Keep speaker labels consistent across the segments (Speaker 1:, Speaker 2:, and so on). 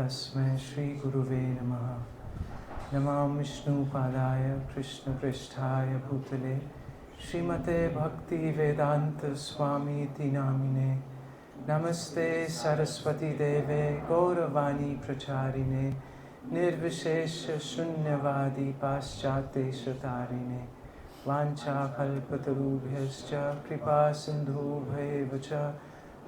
Speaker 1: Tasmai Shri Guruve Namaha. Namam Vishnu Padaya Krishna Pristhaya Bhutale Srimate Bhakti Vedanta Swami Iti Namine. Namaste Saraswati Deve Gauravani Pracharine Nirvishesha Shunyavadi Paschate Shatarine Vancha Kalpatarubhyascha Kripa Sindhu Bhaivacha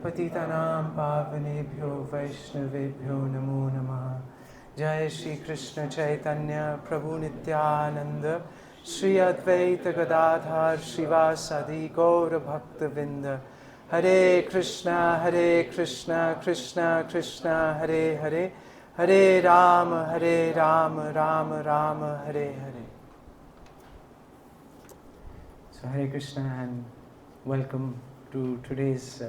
Speaker 1: Patitanam Pavanebhyo Vaishnavebhyo Namo Namaha. Jai Shri Krishna Caitanya Prabhu Nityananda Shri Advaita Gadadhar Shrivasadi Gaura Bhakta Vinda. Hare Krishna, Krishna Krishna, Hare Hare, Hare Rama, Rama Rama, Hare Hare. So Hare Krishna and welcome to today's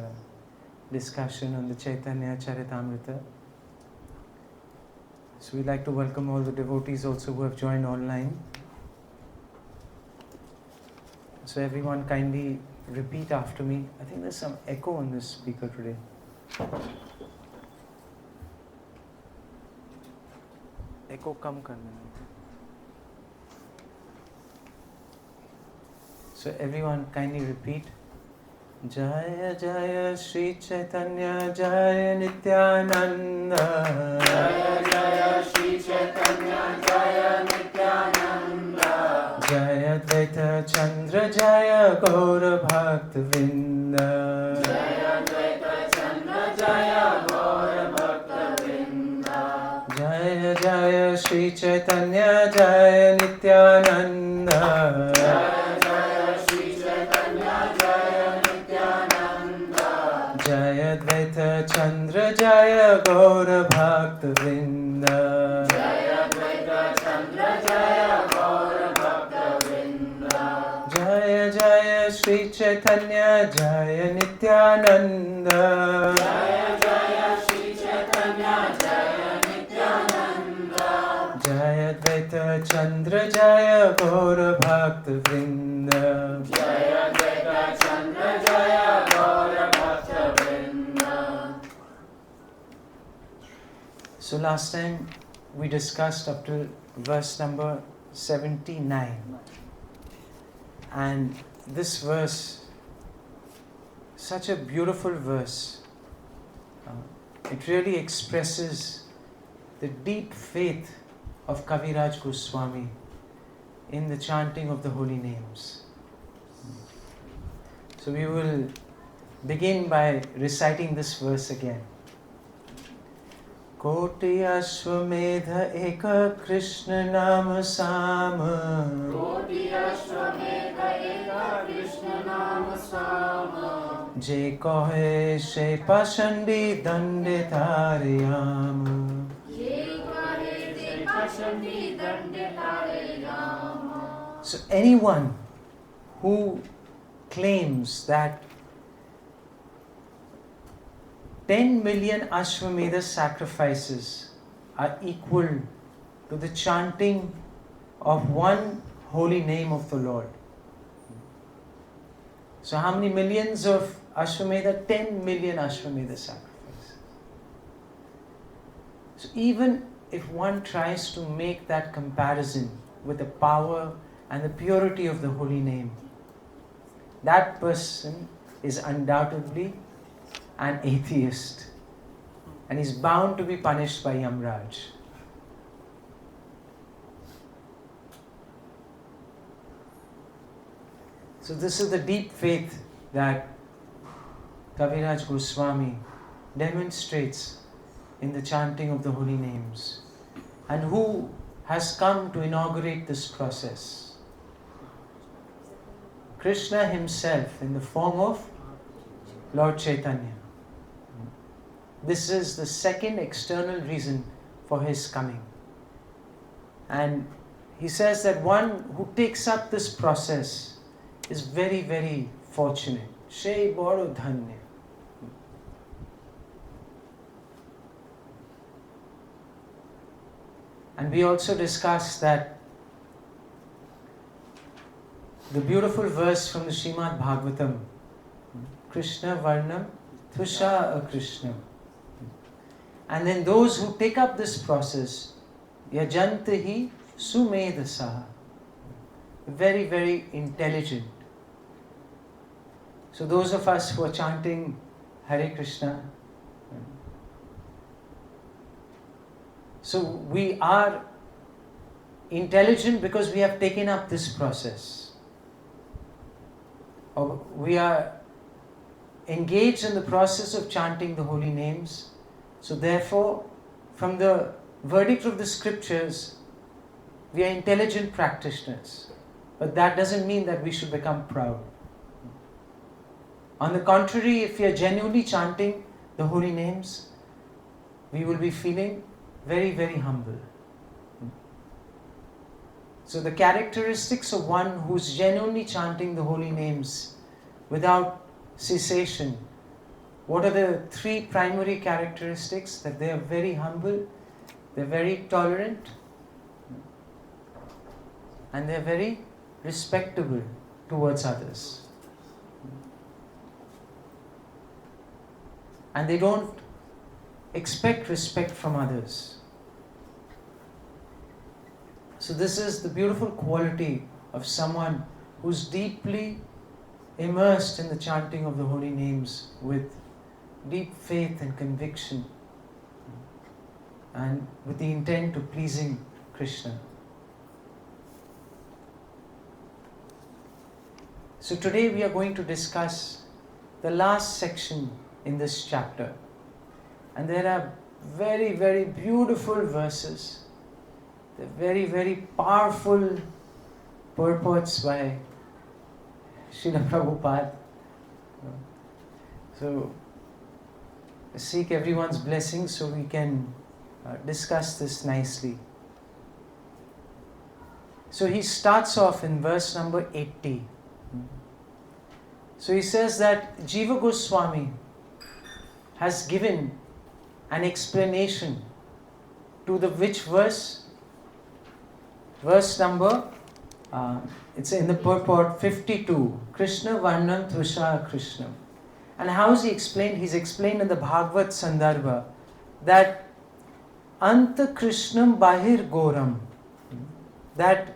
Speaker 1: discussion on the Caitanya Caritamrita. So we'd like to welcome all the devotees also who have joined online. So everyone kindly repeat after me. I think there's some echo on this speaker today. Echo kam karna. So everyone kindly repeat. Jaya Jaya Shri Caitanya Jaya Nityananda.
Speaker 2: Jaya Jaya Shri Caitanya Jaya Nityananda.
Speaker 1: Jaya Dvaita Chandra Jaya Gaura Bhakta Vrinda.
Speaker 2: Jaya Dvaita Chandra Jaya Gaura Bhakta Vrinda.
Speaker 1: Jaya Jaya Shri Caitanya Jaya Nityananda.
Speaker 2: Jaya Jaya Shri Caitanya Jaya Nityananda.
Speaker 1: Jaya Dvaita Chandra Jaya Gaura Bhakta Vrinda.
Speaker 2: Jaya Dvaita Chandra Jaya Gaura Bhakta Vrinda.
Speaker 1: Jaya Jaya Shri Caitanya Jaya Nityananda.
Speaker 2: Jaya Jaya Shri Caitanya Jaya Nityananda.
Speaker 1: Jaya Dvaita Chandra Jaya Gaura Bhakta Vrinda.
Speaker 2: Jaya Dvaita Chandra Jaya Gaura Bhakta Vrinda.
Speaker 1: So last time we discussed up to verse number 79. And this verse, such a beautiful verse, it really expresses the deep faith of Kaviraj Goswami in the chanting of the holy names. So we will begin by reciting this verse again. Koti Ashwamedha Eka Krishna Nama Sama.
Speaker 2: Koti Ashwamedha Eka Krishna Nama Sama.
Speaker 1: Je kohe she pashandi dande tariyam.
Speaker 2: Je kahe te pashandi dande tariyam.
Speaker 1: So anyone who claims that 10 million Ashwamedha sacrifices are equal to the chanting of one holy name of the Lord. So how many millions of Ashwamedha? 10 million Ashwamedha sacrifices. So even if one tries to make that comparison with the power and the purity of the holy name, that person is undoubtedly an atheist and is bound to be punished by Yamraj. So this is the deep faith that Kaviraj Goswami demonstrates in the chanting of the holy names, and who has come to inaugurate this process. Krishna himself in the form of Lord Caitanya. This is the second external reason for his coming. And he says that one who takes up this process is very, very fortunate. Shei Boro Dhanya. And we also discussed that the beautiful verse from the Srimad Bhagavatam, Krishna Varnam Thusha Krishnam. And then those who take up this process, yajantahi sumedasa, very, very intelligent. So those of us who are chanting Hare Krishna, so we are intelligent because we have taken up this process. Or we are engaged in the process of chanting the holy names. So therefore, from the verdict of the scriptures, we are intelligent practitioners. But that doesn't mean that we should become proud. On the contrary, if we are genuinely chanting the holy names, we will be feeling very, very humble. So the characteristics of one who's genuinely chanting the holy names without cessation, what are the three primary characteristics? That they are very humble, they're very tolerant, and they're very respectable towards others. And they don't expect respect from others. So this is the beautiful quality of someone who's deeply immersed in the chanting of the holy names with deep faith and conviction and with the intent of pleasing Krishna. So today we are going to discuss the last section in this chapter. And there are very, very beautiful verses. They're very, very powerful purports by Srila Prabhupada. So seek everyone's blessing so we can discuss this nicely. So he starts off in verse number 80. So he says that Jiva Goswami has given an explanation to the which verse? Verse number, it's in the purport 52. Krishna Varnam Tvasha Krishna. And how is he explained? He's explained in the Bhagavad Sandarbha that Anta Krishnam Bahir Goram, that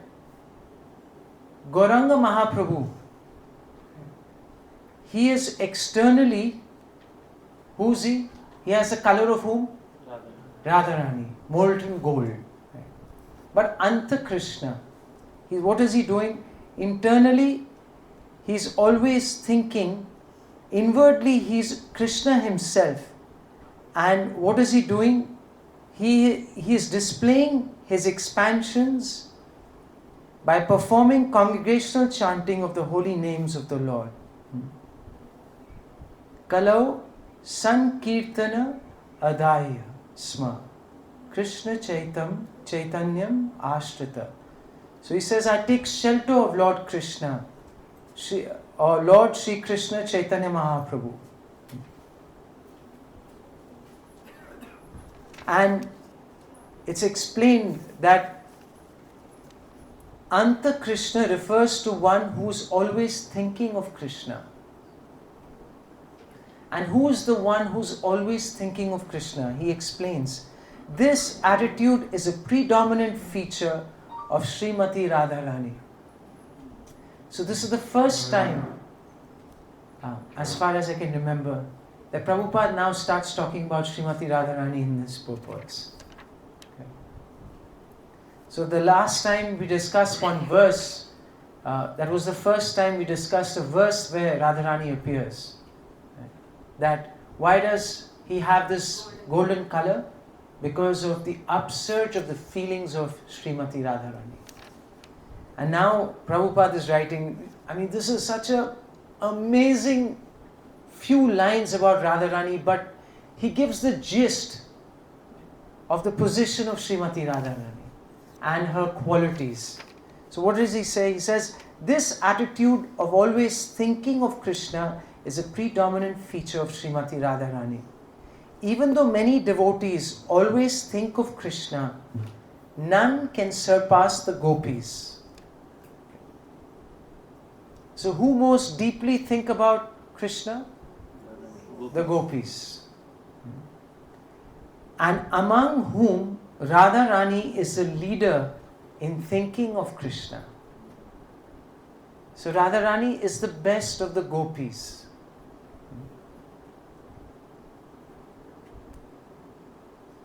Speaker 1: Gauranga Mahaprabhu, he is externally, who's he? He has the color of whom? Radharani, molten gold. But Anta Krishna, what is he doing? Internally, he's always thinking, inwardly he's Krishna himself. And what is he doing? He is displaying his expansions by performing congregational chanting of the holy names of the Lord. Kalau Sankirtana Adaya Sma Krishna Chaitanyam Ashtrita. So he says, I take shelter of Lord Krishna, or Lord Sri Krishna Chaitanya Mahaprabhu. And it's explained that Anta Krishna refers to one who's always thinking of Krishna. And who is the one who's always thinking of Krishna? He explains, this attitude is a predominant feature of Srimati Radharani. So this is the first time, as far as I can remember, that Prabhupada now starts talking about Srimati Radharani in his purports. Okay. So the last time we discussed one verse, that was the first time we discussed a verse where Radharani appears. That why does he have this golden color? Because of the upsurge of the feelings of Srimati Radharani. And now Prabhupada is writing, I mean, this is such an amazing few lines about Radharani, but he gives the gist of the position of Srimati Radharani and her qualities. So what does he say? He says, this attitude of always thinking of Krishna is a predominant feature of Srimati Radharani. Even though many devotees always think of Krishna, none can surpass the gopis. So who most deeply think about Krishna? The gopis. and among whom Radharani is the leader in thinking of Krishna. So Radharani is the best of the gopis.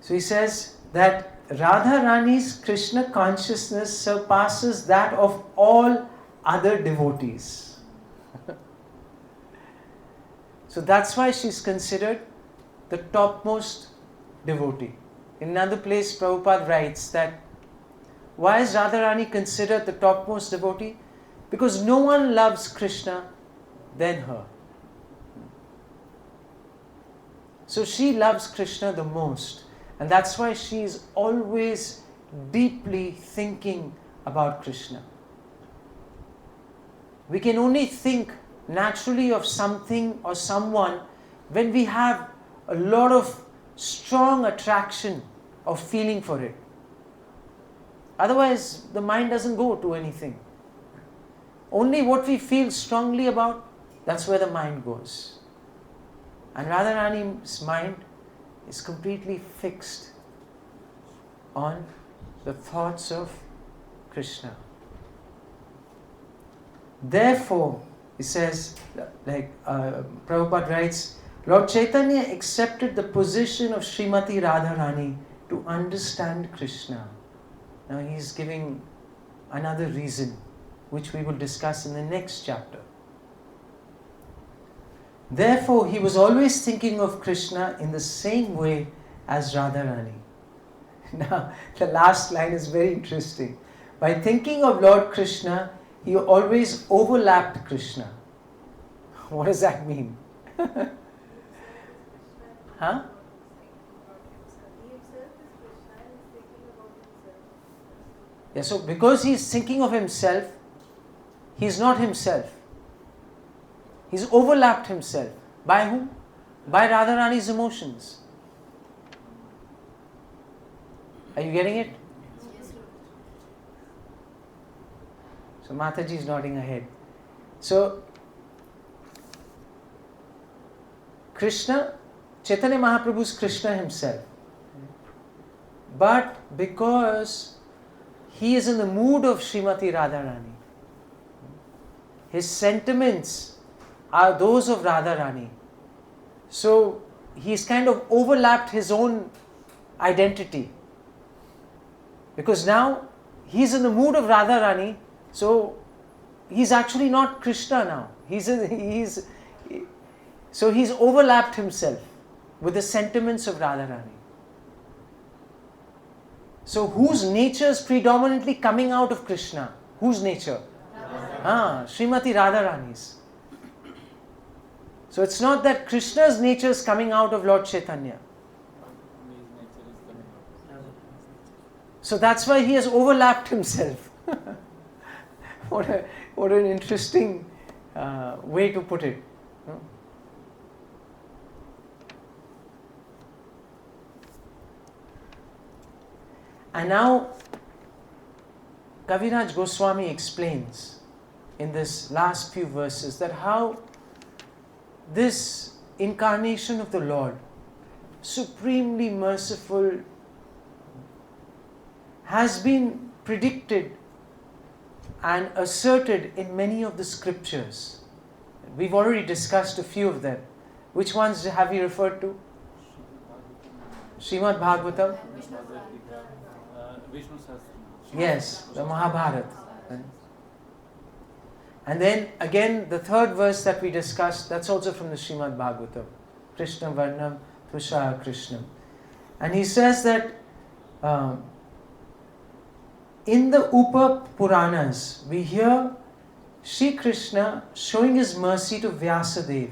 Speaker 1: So he says that Radharani's Krishna consciousness surpasses that of all other devotees. So that's why she's considered the topmost devotee. In another place, Prabhupada writes that why is Radharani considered the topmost devotee? Because no one loves Krishna than her. So she loves Krishna the most, and that's why she is always deeply thinking about Krishna. We can only think naturally of something or someone when we have a lot of strong attraction or feeling for it. Otherwise, the mind doesn't go to anything. Only what we feel strongly about, that's where the mind goes. And Radharani's mind is completely fixed on the thoughts of Krishna. Therefore, he says, Prabhupada writes, Lord Chaitanya accepted the position of Srimati Radharani to understand Krishna. Now he is giving another reason, which we will discuss in the next chapter. Therefore, he was always thinking of Krishna in the same way as Radharani. Now, the last line is very interesting. By thinking of Lord Krishna, he always overlapped Krishna. What does that mean? Huh? Yeah, so because he is thinking of himself, he is not himself. He's overlapped himself. By whom? By Radharani's emotions. Are you getting it? So Mataji is nodding her head. So Krishna, Chaitanya Mahaprabhu is Krishna himself. But because he is in the mood of Srimati Radharani, his sentiments are those of Radharani. So he's kind of overlapped his own identity. Because now he's in the mood of Radharani, so he's actually not Krishna now. So he's overlapped himself with the sentiments of Radharani. So whose nature is predominantly coming out of Krishna? Whose nature? Srimati Radharani's. So it's not that Krishna's nature is coming out of Lord Chaitanya. So that's why he has overlapped himself. What an interesting way to put it. And now Kaviraj Goswami explains in this last few verses that how this incarnation of the Lord, supremely merciful, has been predicted and asserted in many of the scriptures. We've already discussed a few of them. Which ones have we referred to? Srimad Bhagavatam? Yes, the Mahabharata. And then again, the third verse that we discussed, that's also from the Srimad Bhagavatam. Krishna Varnam Tushar Krishnam. And he says that in the Upa Puranas, we hear Sri Krishna showing his mercy to Vyasadeva.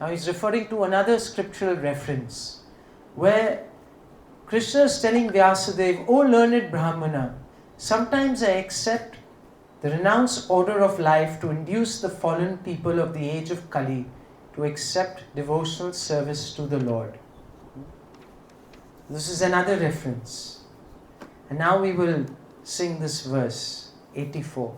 Speaker 1: Now he's referring to another scriptural reference where Krishna is telling Vyasadeva, O learned Brahmana, sometimes I accept the renounced order of life to induce the fallen people of the age of Kali to accept devotional service to the Lord. This is another reference. And now we will sing this verse, 84.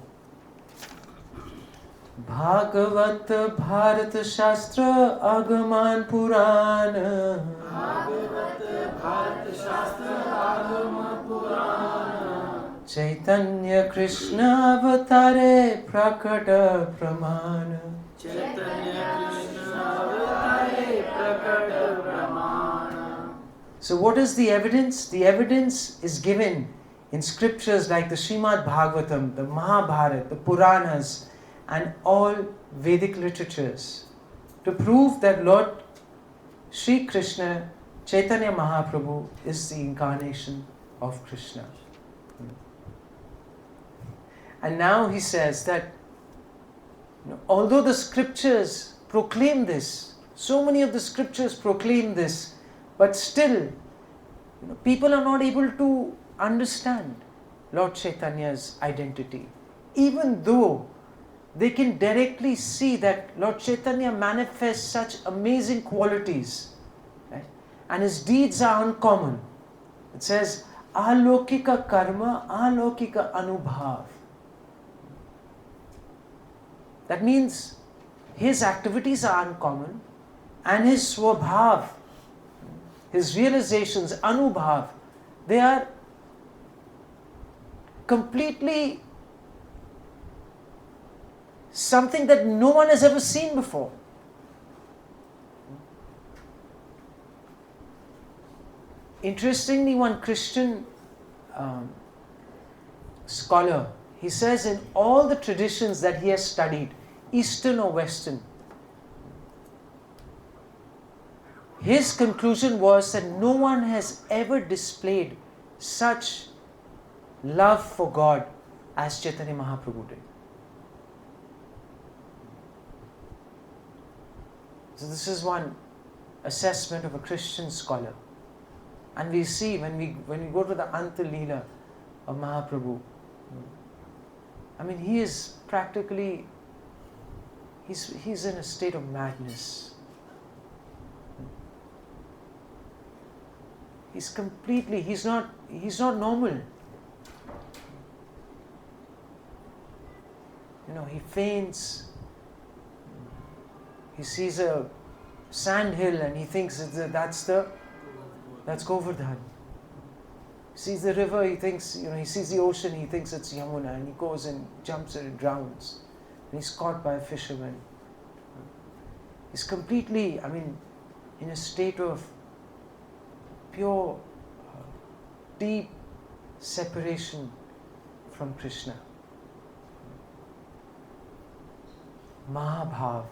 Speaker 1: Bhagavat Bharat Shastra Agaman Purana.
Speaker 2: Bhagavat Bharat शास्त्र आगम पुराण
Speaker 1: Caitanya Krishna Avatare Prakata Pramana.
Speaker 2: चैतन्य कृष्ण अवतारे प्रकट प्रमाण.
Speaker 1: So what is the evidence? The evidence is given in scriptures like the Srimad Bhagavatam, the Mahabharata, the Puranas, and all Vedic literatures to prove that Lord Sri Krishna, Chaitanya Mahaprabhu, is the incarnation of Krishna. And now he says that although the scriptures proclaim this, so many of the scriptures proclaim this, but still people are not able to understand Lord Chaitanya's identity, even though they can directly see that Lord Chaitanya manifests such amazing qualities, right? And his deeds are uncommon. It says, Alokika karma, alokika anubhav. That means his activities are uncommon and his swabhav, his realizations, anubhav, they are completely something that no one has ever seen before. Interestingly, one Christian scholar, he says in all the traditions that he has studied, Eastern or Western, his conclusion was that no one has ever displayed such love for God as Chaitanya Mahaprabhu did. So this is one assessment of a Christian scholar. And we see when we go to the Anta Lila of Mahaprabhu, I mean, he is practically, he's in a state of madness. He's not normal. He faints. He sees a sand hill and he thinks that's Govardhan. He sees the river, he thinks, he sees the ocean, he thinks it's Yamuna, and he goes and jumps and drowns. And he's caught by a fisherman. He's completely, in a state of pure, deep separation from Krishna. Mahabhav.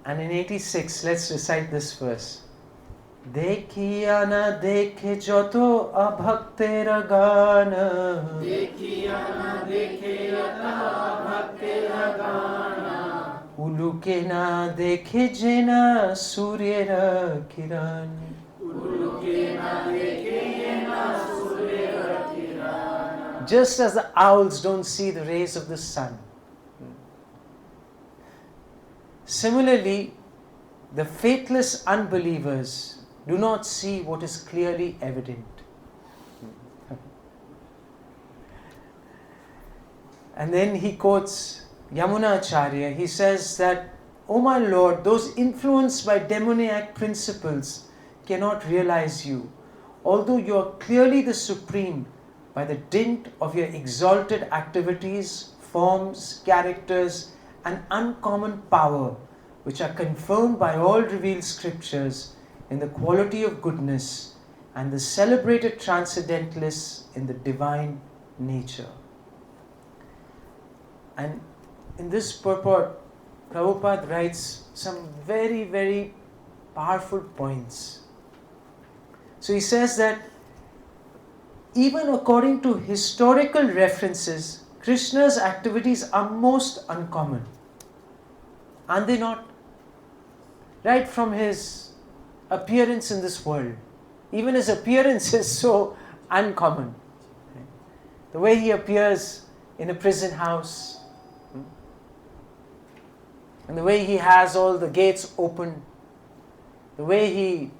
Speaker 1: And in 86, let's recite this verse. Dekhiya na dekhe joto abhaktera gana.
Speaker 2: देखिया न देखे यथा भक्ति लगाना.
Speaker 1: Uluke na dekhe jena suryera kirani.
Speaker 2: उल्लुके न देखे ये न Surya Kiran.
Speaker 1: Just as the owls don't see the rays of the sun, similarly, the faithless unbelievers do not see what is clearly evident. And then he quotes Yamuna Acharya. He says that, "O my Lord, those influenced by demoniac principles cannot realize you, although you are clearly the supreme by the dint of your exalted activities, forms, characters, and uncommon power, which are confirmed by all revealed scriptures in the quality of goodness and the celebrated transcendentalists in the divine nature." And in this purport, Prabhupada writes some very, very powerful points. So he says that even according to historical references, Krishna's activities are most uncommon. Are they not? Right from his appearance in this world, even his appearance is so uncommon. The way he appears in a prison house, and the way he has all the gates open, the way he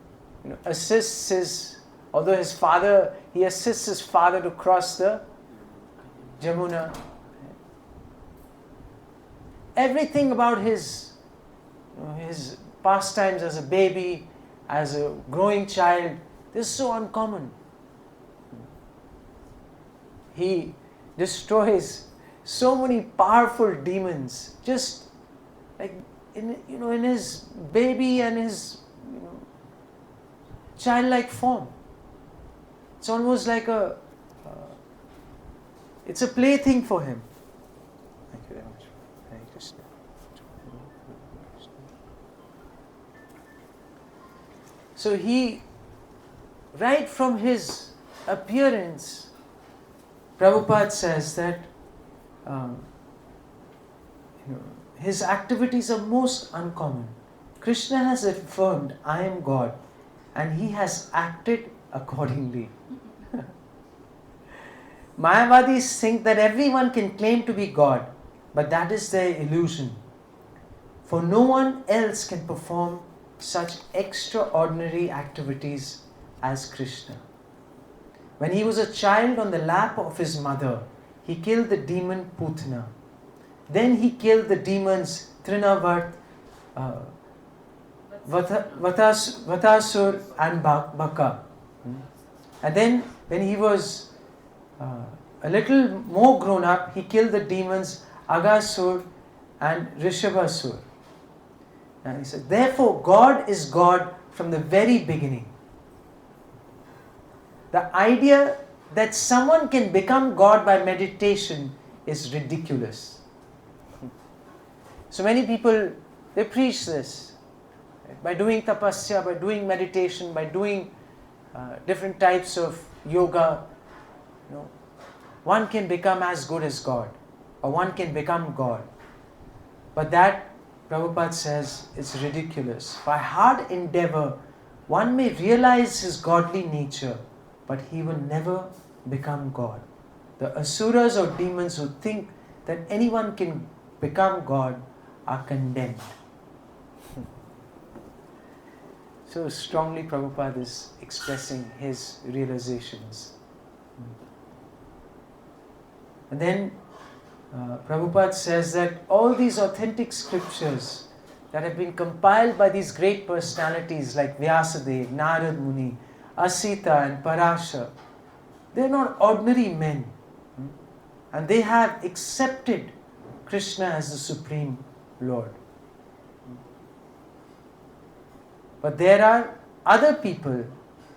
Speaker 1: assists his Although he assists his father to cross the Jamuna. Everything about his pastimes as a baby, as a growing child, this is so uncommon. He destroys so many powerful demons, just like in his baby and his childlike form. It's almost like it's a plaything for him. Thank you very much. Hare Krishna. So he, right from his appearance, Prabhupada says that his activities are most uncommon. Krishna has affirmed, I am God, and he has acted accordingly. Mayavadis think that everyone can claim to be God, but that is their illusion. For no one else can perform such extraordinary activities as Krishna. When he was a child on the lap of his mother, he killed the demon Putana. Then he killed the demons Trinavat, Vatasur and Baka. And then when he was a little more grown up, he killed the demons Agasur and Rishabhasur. And he said, therefore God is God from the very beginning. The idea that someone can become God by meditation is ridiculous. So many people, they preach this. By doing tapasya, by doing meditation, by doing different types of yoga, one can become as good as God, or one can become God. But that, Prabhupada says, is ridiculous. By hard endeavor, one may realize his godly nature, but he will never become God. The asuras or demons who think that anyone can become God are condemned. So strongly Prabhupada is expressing his realizations. And then Prabhupada says that all these authentic scriptures that have been compiled by these great personalities like Vyasadeva, Narad Muni, Asita and Parashar, they are not ordinary men. And they have accepted Krishna as the Supreme Lord. But there are other people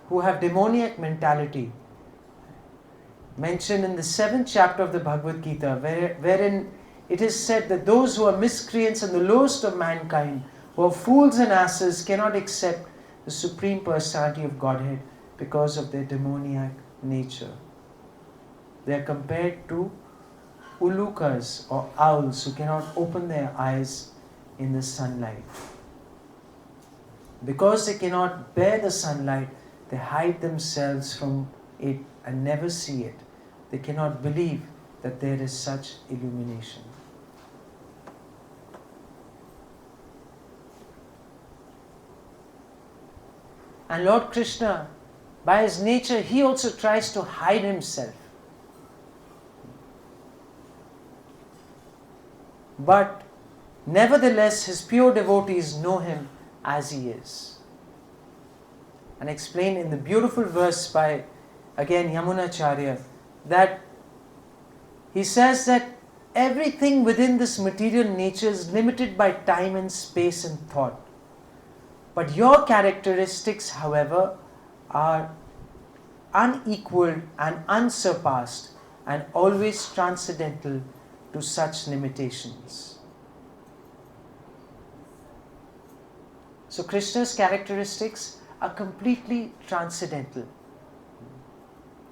Speaker 1: who have demoniac mentality, mentioned in the 7th chapter of the Bhagavad Gita, wherein it is said that those who are miscreants and the lowest of mankind, who are fools and asses, cannot accept the Supreme Personality of Godhead because of their demoniac nature. They are compared to ulukas or owls who cannot open their eyes in the sunlight. Because they cannot bear the sunlight, they hide themselves from it and never see it. They cannot believe that there is such illumination. And Lord Krishna, by his nature, he also tries to hide himself. But nevertheless, his pure devotees know him as he is. And explained in the beautiful verse by, again, Yamunacharya, that he says that everything within this material nature is limited by time and space and thought. But your characteristics, however, are unequaled and unsurpassed and always transcendental to such limitations. So Krishna's characteristics are completely transcendental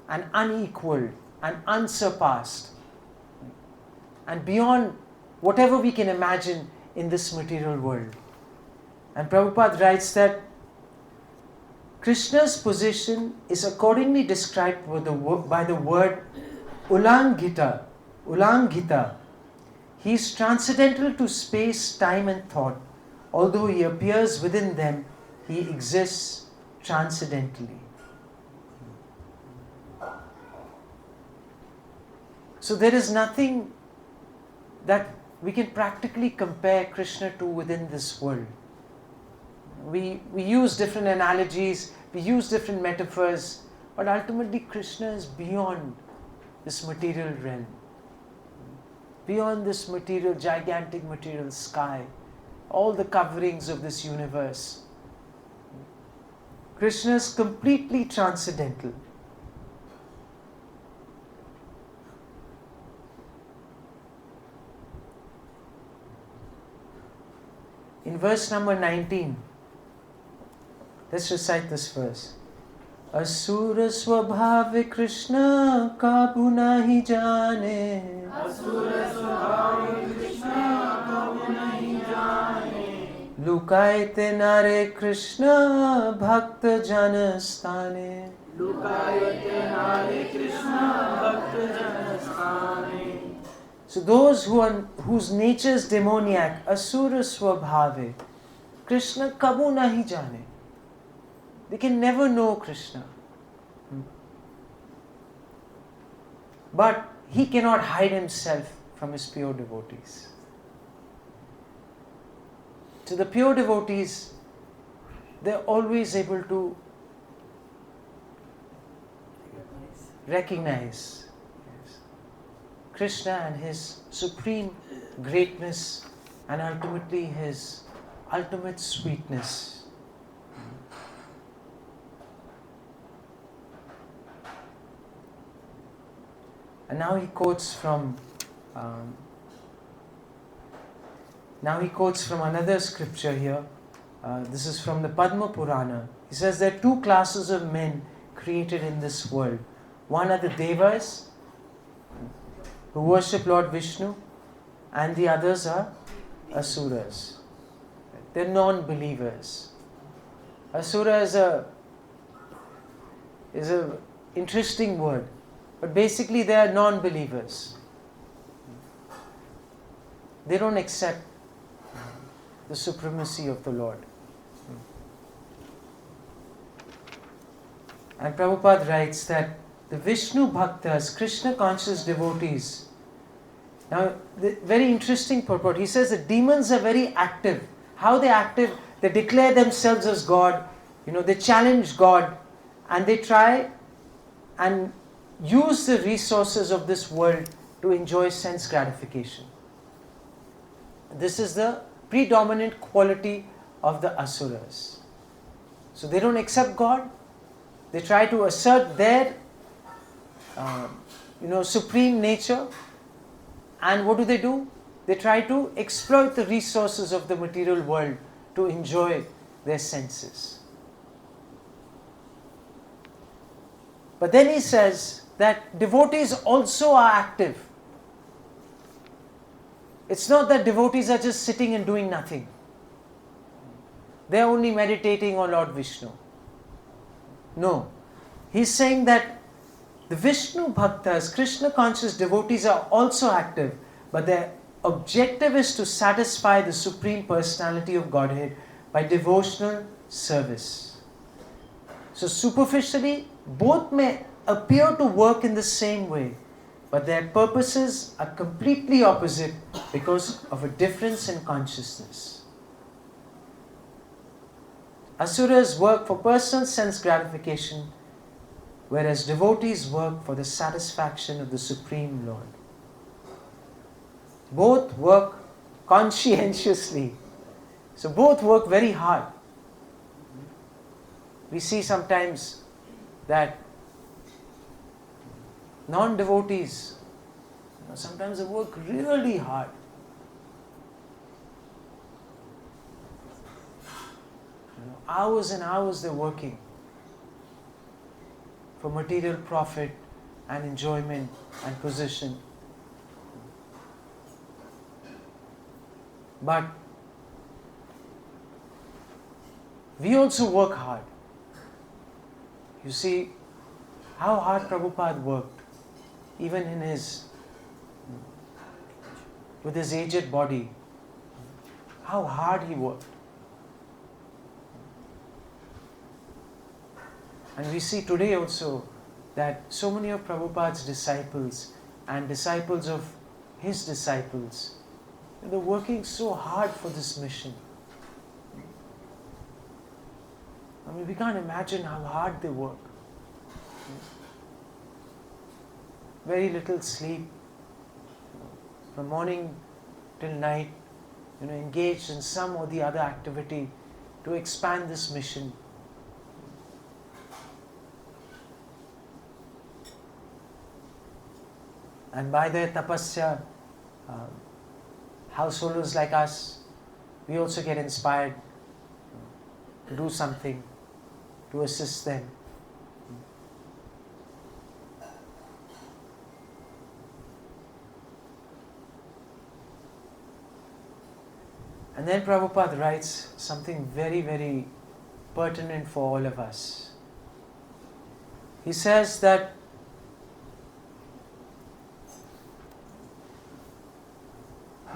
Speaker 1: and unequaled and unsurpassed and beyond whatever we can imagine in this material world. And Prabhupada writes that Krishna's position is accordingly described by the word Ulangita. Ulangita. He is transcendental to space, time and thought. Although he appears within them, he exists transcendentally. So there is nothing that we can practically compare Krishna to within this world. We use different analogies, we use different metaphors, but ultimately Krishna is beyond this material realm, beyond this material, gigantic material sky, all the coverings of this universe. Krishna is completely transcendental. In verse number 19, let's recite this verse. Asura swabhave Krishna kabu nahi jane.
Speaker 2: असुर स्वभाव कृष्ण कबू नहीं जाने
Speaker 1: Lukaite nare Krishna bhakta janastane.
Speaker 2: लुकायते नारे कृष्ण भक्त जन स्थाने
Speaker 1: So those whose nature is demoniac, asura swabhave, Krishna kabu nahi jane. They can never know Krishna. But he cannot hide himself from his pure devotees. To the pure devotees, they're always able to recognize Krishna and his supreme greatness and ultimately his ultimate sweetness. And now he quotes from another scripture here. This is from the Padma Purana. He says there are two classes of men created in this world. One are the Devas, who worship Lord Vishnu, and the others are Asuras. They're non-believers. Asura is a interesting word, but basically they are non-believers. They don't accept the supremacy of the Lord. And Prabhupada writes that the Vishnu Bhaktas, Krishna conscious devotees. Now, the very interesting purport. He says the demons are very active. How they active? They declare themselves as God. They challenge God, and they try and use the resources of this world to enjoy sense gratification. This is the predominant quality of the Asuras. So they don't accept God. They try to assert their supreme nature. And what do? They try to exploit the resources of the material world to enjoy their senses. But then he says that devotees also are active. It's not that devotees are just sitting and doing nothing. They are only meditating on Lord Vishnu. No. He's saying that the Vishnu Bhaktas, Krishna conscious devotees are also active, but their objective is to satisfy the Supreme Personality of Godhead by devotional service. So superficially, both may appear to work in the same way, but their purposes are completely opposite because of a difference in consciousness. Asuras work for personal sense gratification, whereas devotees work for the satisfaction of the Supreme Lord. Both work conscientiously. So both work very hard. We see sometimes that non-devotees, sometimes they work really hard. Hours and hours they're working for material profit and enjoyment and position. But we also work hard. You see how hard Prabhupada worked, even with his aged body. How hard he worked. And we see today also that so many of Prabhupada's disciples, and disciples of his disciples, they're working so hard for this mission. I mean, we can't imagine how hard they work. Very little sleep, from morning till night, engaged in some or the other activity to expand this mission. And by their tapasya, householders like us, we also get inspired to do something, to assist them. And then Prabhupada writes something very, very pertinent for all of us. He says that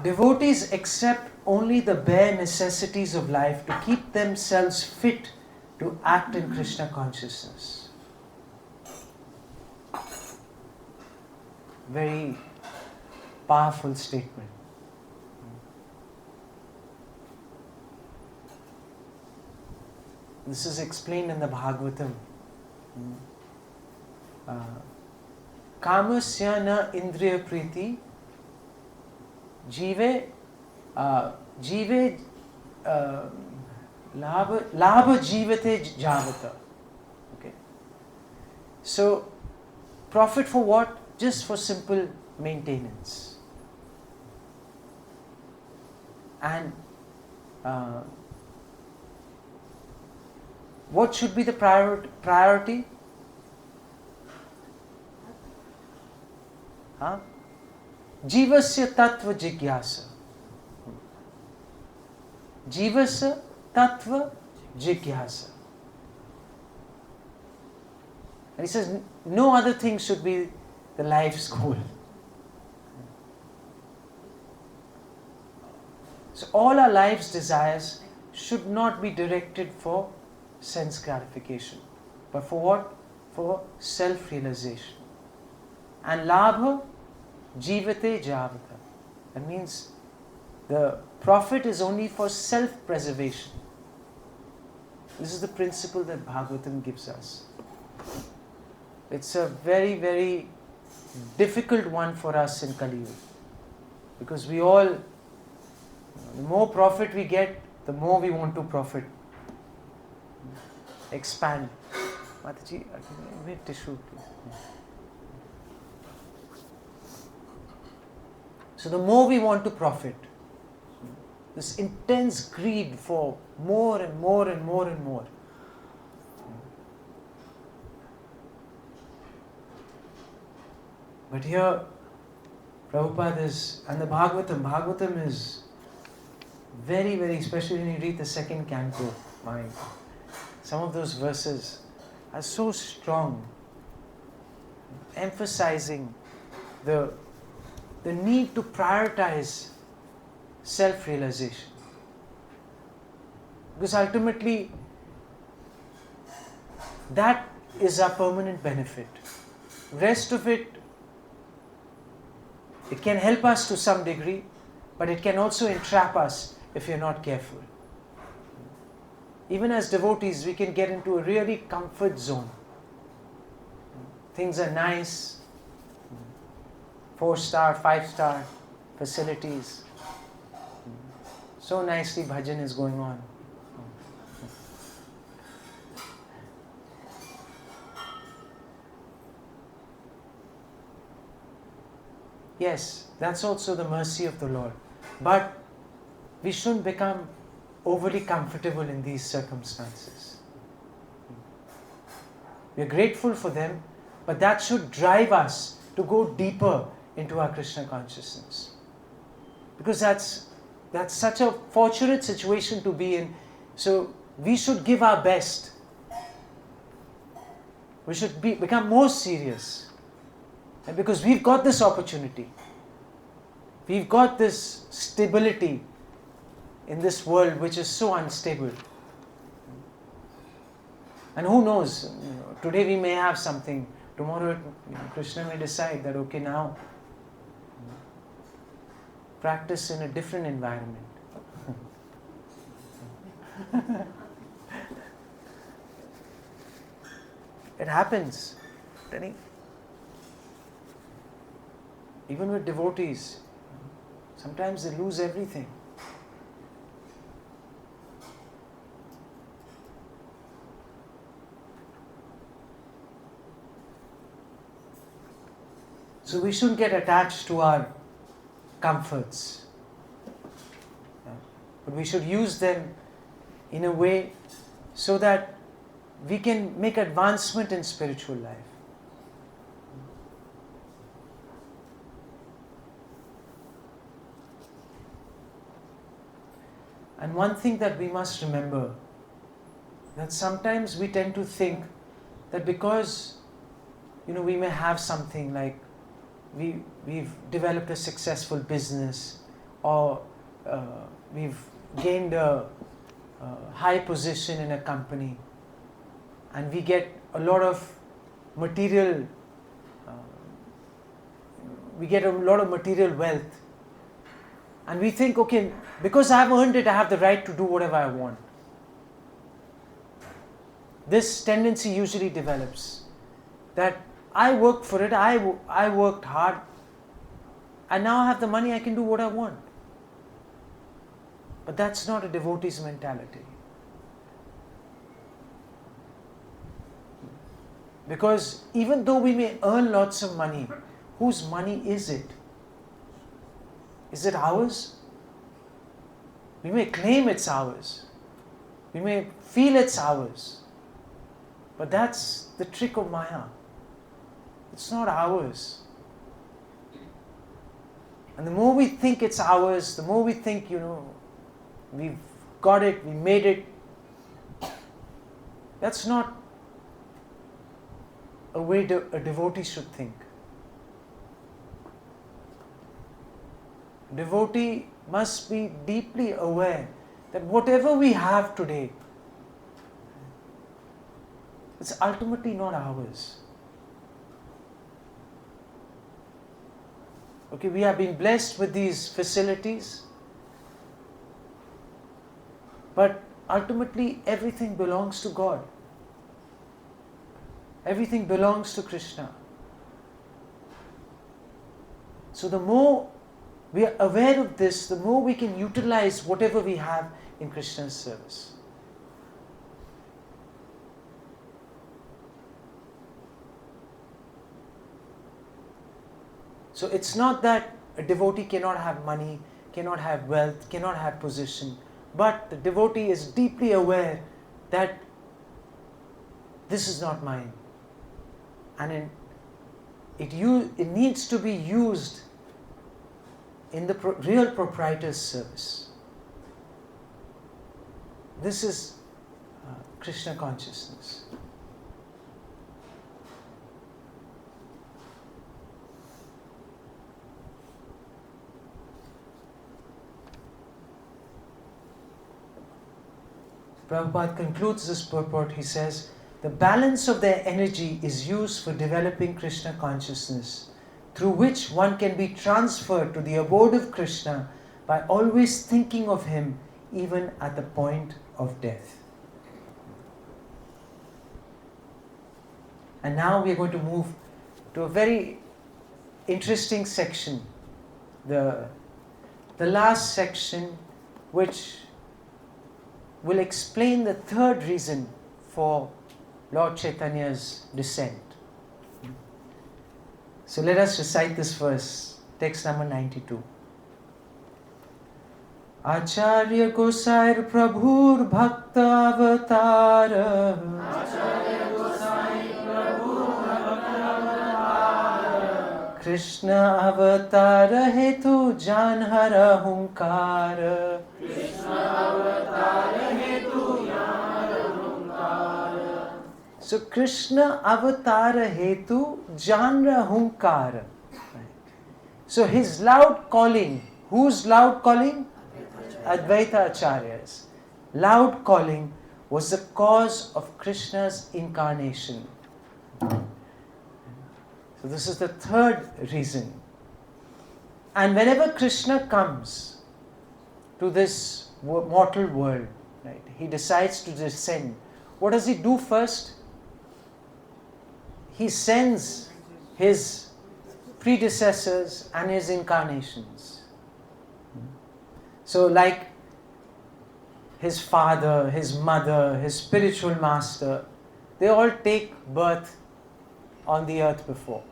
Speaker 1: devotees accept only the bare necessities of life to keep themselves fit to act in Krishna consciousness. Very powerful statement. This is explained in the Bhagavatam. Kamasya na indriya priti jive labha jivate javata. Okay. So, profit for what? Just for simple maintenance. And what should be the priority? Jivasya tattva jigyasa. Jivasya tattva jigyasa. And he says, no other thing should be the life's goal. So all our life's desires should not be directed for sense gratification, but for what? For self-realization. And labha jivate javata. That means the profit is only for self-preservation. This is the principle that Bhagavatam gives us. It's a very, very difficult one for us in Kali Yuga, because we all, the more profit we get, the more we want to profit. Expand. Mataji, wait tissue please. So the more we want to profit, this intense greed for more and more and more and more. But here, Prabhupada is, and the Bhagavatam is very, very, especially when you read the second canto, some of those verses are so strong, emphasizing the need to prioritize self-realization. Because ultimately, that is our permanent benefit. Rest of it can help us to some degree, but it can also entrap us if you're not careful. Even as devotees, we can get into a really comfort zone. Things are nice, 4-star, 5-star facilities. So nicely bhajan is going on. Yes, that's also the mercy of the Lord. But we shouldn't become overly comfortable in these circumstances. We are grateful for them, but that should drive us to go deeper into our Krishna consciousness. Because that's such a fortunate situation to be in. So we should give our best. We should become more serious. And because we've got this opportunity, we've got this stability in this world which is so unstable. And who knows, today we may have something, tomorrow Krishna may decide that okay, now practice in a different environment. It happens. Even with devotees, sometimes they lose everything. So we shouldn't get attached to our comforts. But we should use them in a way so that we can make advancement in spiritual life. And one thing that we must remember, that sometimes we tend to think that because we may have something like we've developed a successful business, or we've gained a high position in a company, and we get a lot of material wealth, and we think, okay, because I've earned it, I have the right to do whatever I want. This tendency usually develops, that I worked for it, I worked hard, and now I have the money, I can do what I want. But that's not a devotee's mentality. Because even though we may earn lots of money, whose money is it? Is it ours? We may claim it's ours. We may feel it's ours. But that's the trick of Maya. It's not ours. And the more we think it's ours, the more we think, we've got it, we made it. That's not a way a devotee should think. Devotee must be deeply aware that whatever we have today, it's ultimately not ours. Okay, we have been blessed with these facilities, but ultimately everything belongs to God. Everything belongs to Krishna. So the more we are aware of this, the more we can utilize whatever we have in Krishna's service. So it's not that a devotee cannot have money, cannot have wealth, cannot have position, but the devotee is deeply aware that this is not mine. And it needs to be used in the real proprietor's service. This is Krishna consciousness. Prabhupada concludes this purport. He says, the balance of their energy is used for developing Krishna consciousness, through which one can be transferred to the abode of Krishna by always thinking of him even at the point of death. And now we are going to move to a very interesting section, the last section, which will explain the third reason for Lord Chaitanya's descent. So let us recite this verse, text number 92. Acharya Gosair Prabhur Bhakta Avatara,
Speaker 2: Acharya Gosai Prabhu Bhakta
Speaker 1: Krishna Avatara Hetu Janhara Hunkara.
Speaker 2: Krishna Avatara Hetu Yana Hunkara.
Speaker 1: So Krishna Avatara Hetu Janra Hunkara. So his loud calling, whose loud calling? Advaita Acharya's. Loud calling was the cause of Krishna's incarnation. So this is the third reason. And whenever Krishna comes to this mortal world, right, he decides to descend. What does he do first? He sends his predecessors and his incarnations. So like his father, his mother, his spiritual master, they all take birth on the earth before.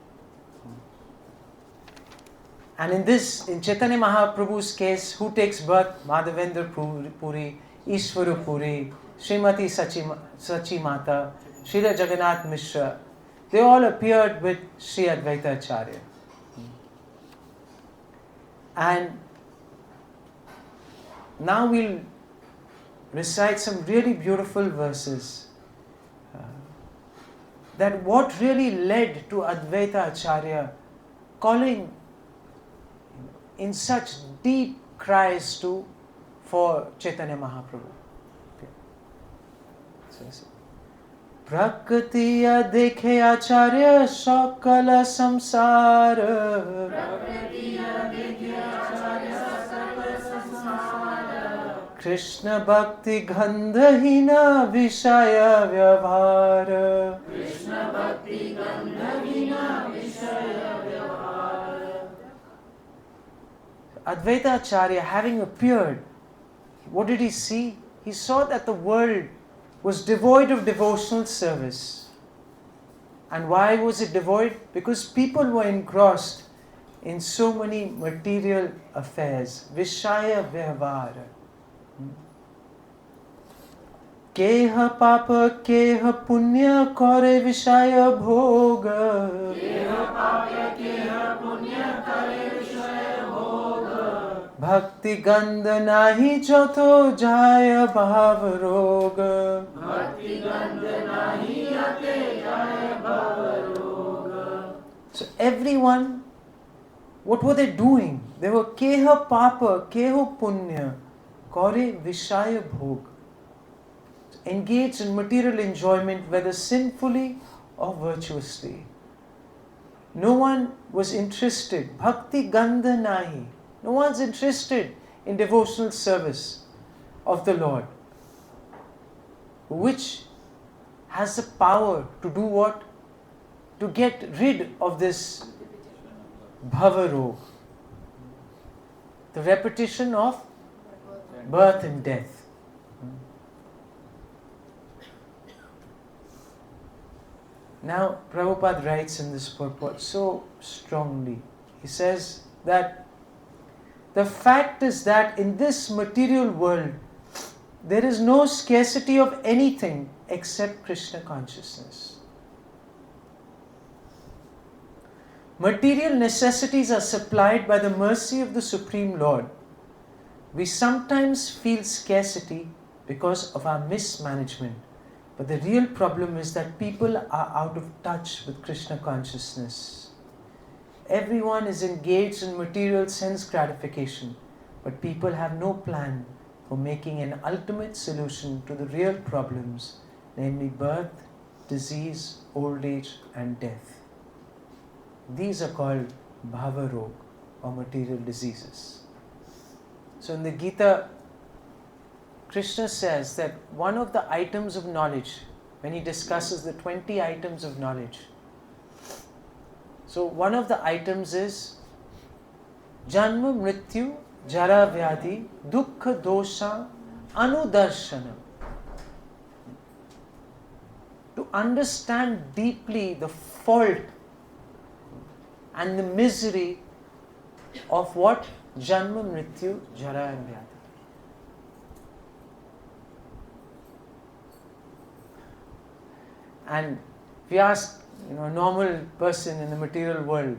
Speaker 1: And in Chaitanya Mahaprabhu's case, who takes birth? Madhavendra Puri, Ishvara Puri, Srimati Sachi Mata, Srila Jagannath Mishra. They all appeared with Sri Advaita Acharya. And now we'll recite some really beautiful verses. That what really led to Advaita Acharya calling in such deep cries for Chaitanya Mahaprabhu. Okay. So, Prakritiya dekhe acharya sakala samsara.
Speaker 2: Prakritiya dekhe acharya sakala samsara.
Speaker 1: Krishna bhakti gandhahina vishaya vyavhara.
Speaker 2: Krishna bhakti gandhahina vishaya vyavhara.
Speaker 1: Advaita Acharya, having appeared, what did he see? He saw that the world was devoid of devotional service. And why was it devoid? Because people were engrossed in so many material affairs. Vishaya Vyavara. Keha Papa, Keha Punya, Kore Vishaya Bhoga.
Speaker 2: Keha papa keha punya kare vishaya bhoga.
Speaker 1: Bhakti Gandha Nahi Joto Jaya Bhav Roga.
Speaker 2: Bhakti gandha nahi ate jaya bhava roga.
Speaker 1: So everyone, what were they doing? They were Keha Papa, Keha Punya, Kore Vishaya Bhog. Engaged in material enjoyment, whether sinfully or virtuously. No one was interested. Bhakti Gandha Nahi. No one's interested in devotional service of the Lord, which has the power to do what? To get rid of this bhava rog, the repetition of birth and death. Now, Prabhupada writes in this purport so strongly. He says that the fact is that in this material world, there is no scarcity of anything except Krishna consciousness. Material necessities are supplied by the mercy of the Supreme Lord. We sometimes feel scarcity because of our mismanagement. But the real problem is that people are out of touch with Krishna consciousness. Everyone is engaged in material sense gratification, but people have no plan for making an ultimate solution to the real problems, namely birth, disease, old age and death. These are called bhava rog, or material diseases. So in the Gita, Krishna says that one of the items of knowledge, when he discusses the 20 items of knowledge, so one of the items is Janma Mrityu Jara Vyadhi Dukkha Dosha Anudarshanam. To understand deeply the fault and the misery of what? Janma Mrityu Jara and Vyadhi. And if you ask, a normal person in the material world,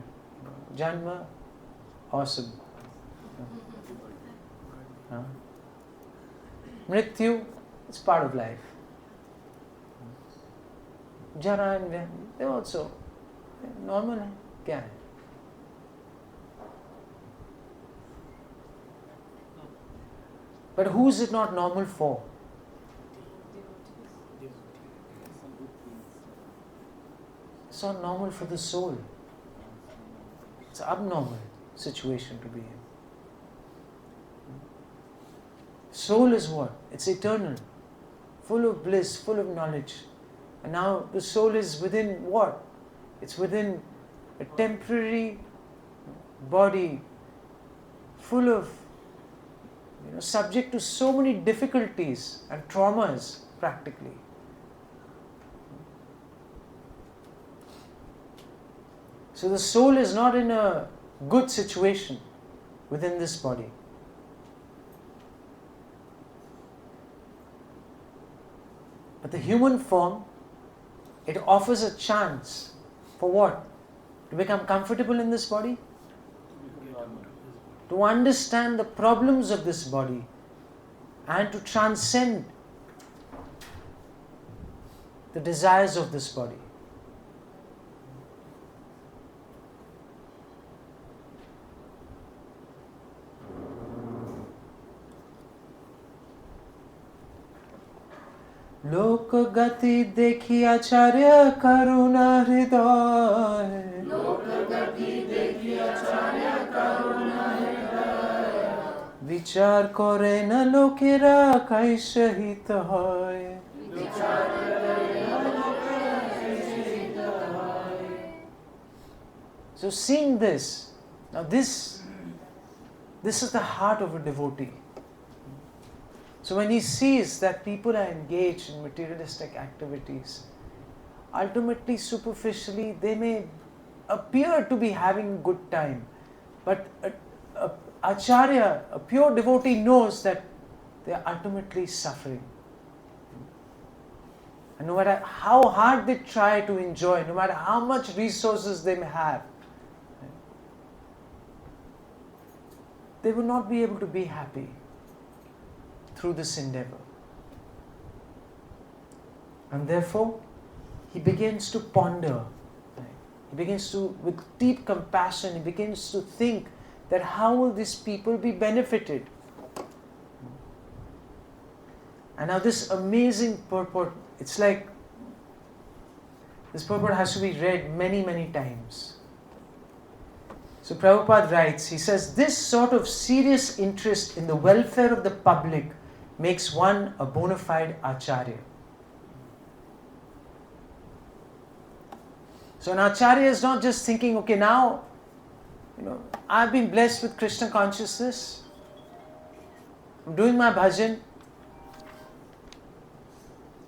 Speaker 1: Janma, awesome. Mrityu, it's part of life. Jara and Vyadhi, they also normal hai, kya hai? But who is it not normal for? It's not normal for the soul. It's abnormal. situation to be in. Soul is what? It's eternal, full of bliss, full of knowledge. And now the soul is within what? It's within a temporary body, full of, subject to so many difficulties and traumas practically. So the soul is not in a good situation within this body. But the human form, it offers a chance for what? To become comfortable in this body? To understand the problems of this body and to transcend the desires of this body. लोक गति देखी आचार्य करुणा हृदय
Speaker 2: लोक गति देखी आचार्य करुणा हृदय
Speaker 1: विचार करे न लोकेरा कैसे हित হয়
Speaker 2: विचार करे न लोकेरा कैसे हित হয়.
Speaker 1: So seeing this, now this is the heart of a devotee. So when he sees that people are engaged in materialistic activities, ultimately, superficially, they may appear to be having a good time, but a acharya, a pure devotee, knows that they are ultimately suffering. And no matter how hard they try to enjoy, no matter how much resources they may have, they will not be able to be happy through this endeavor. And therefore, he begins to ponder. He begins to, with deep compassion, he begins to think that how will these people be benefited? And now this amazing purport, it's like, this purport has to be read many, many times. So Prabhupada writes, he says, this sort of serious interest in the welfare of the public makes one a bona fide acharya. So an acharya is not just thinking, okay, now, I've been blessed with Krishna consciousness, I'm doing my bhajan,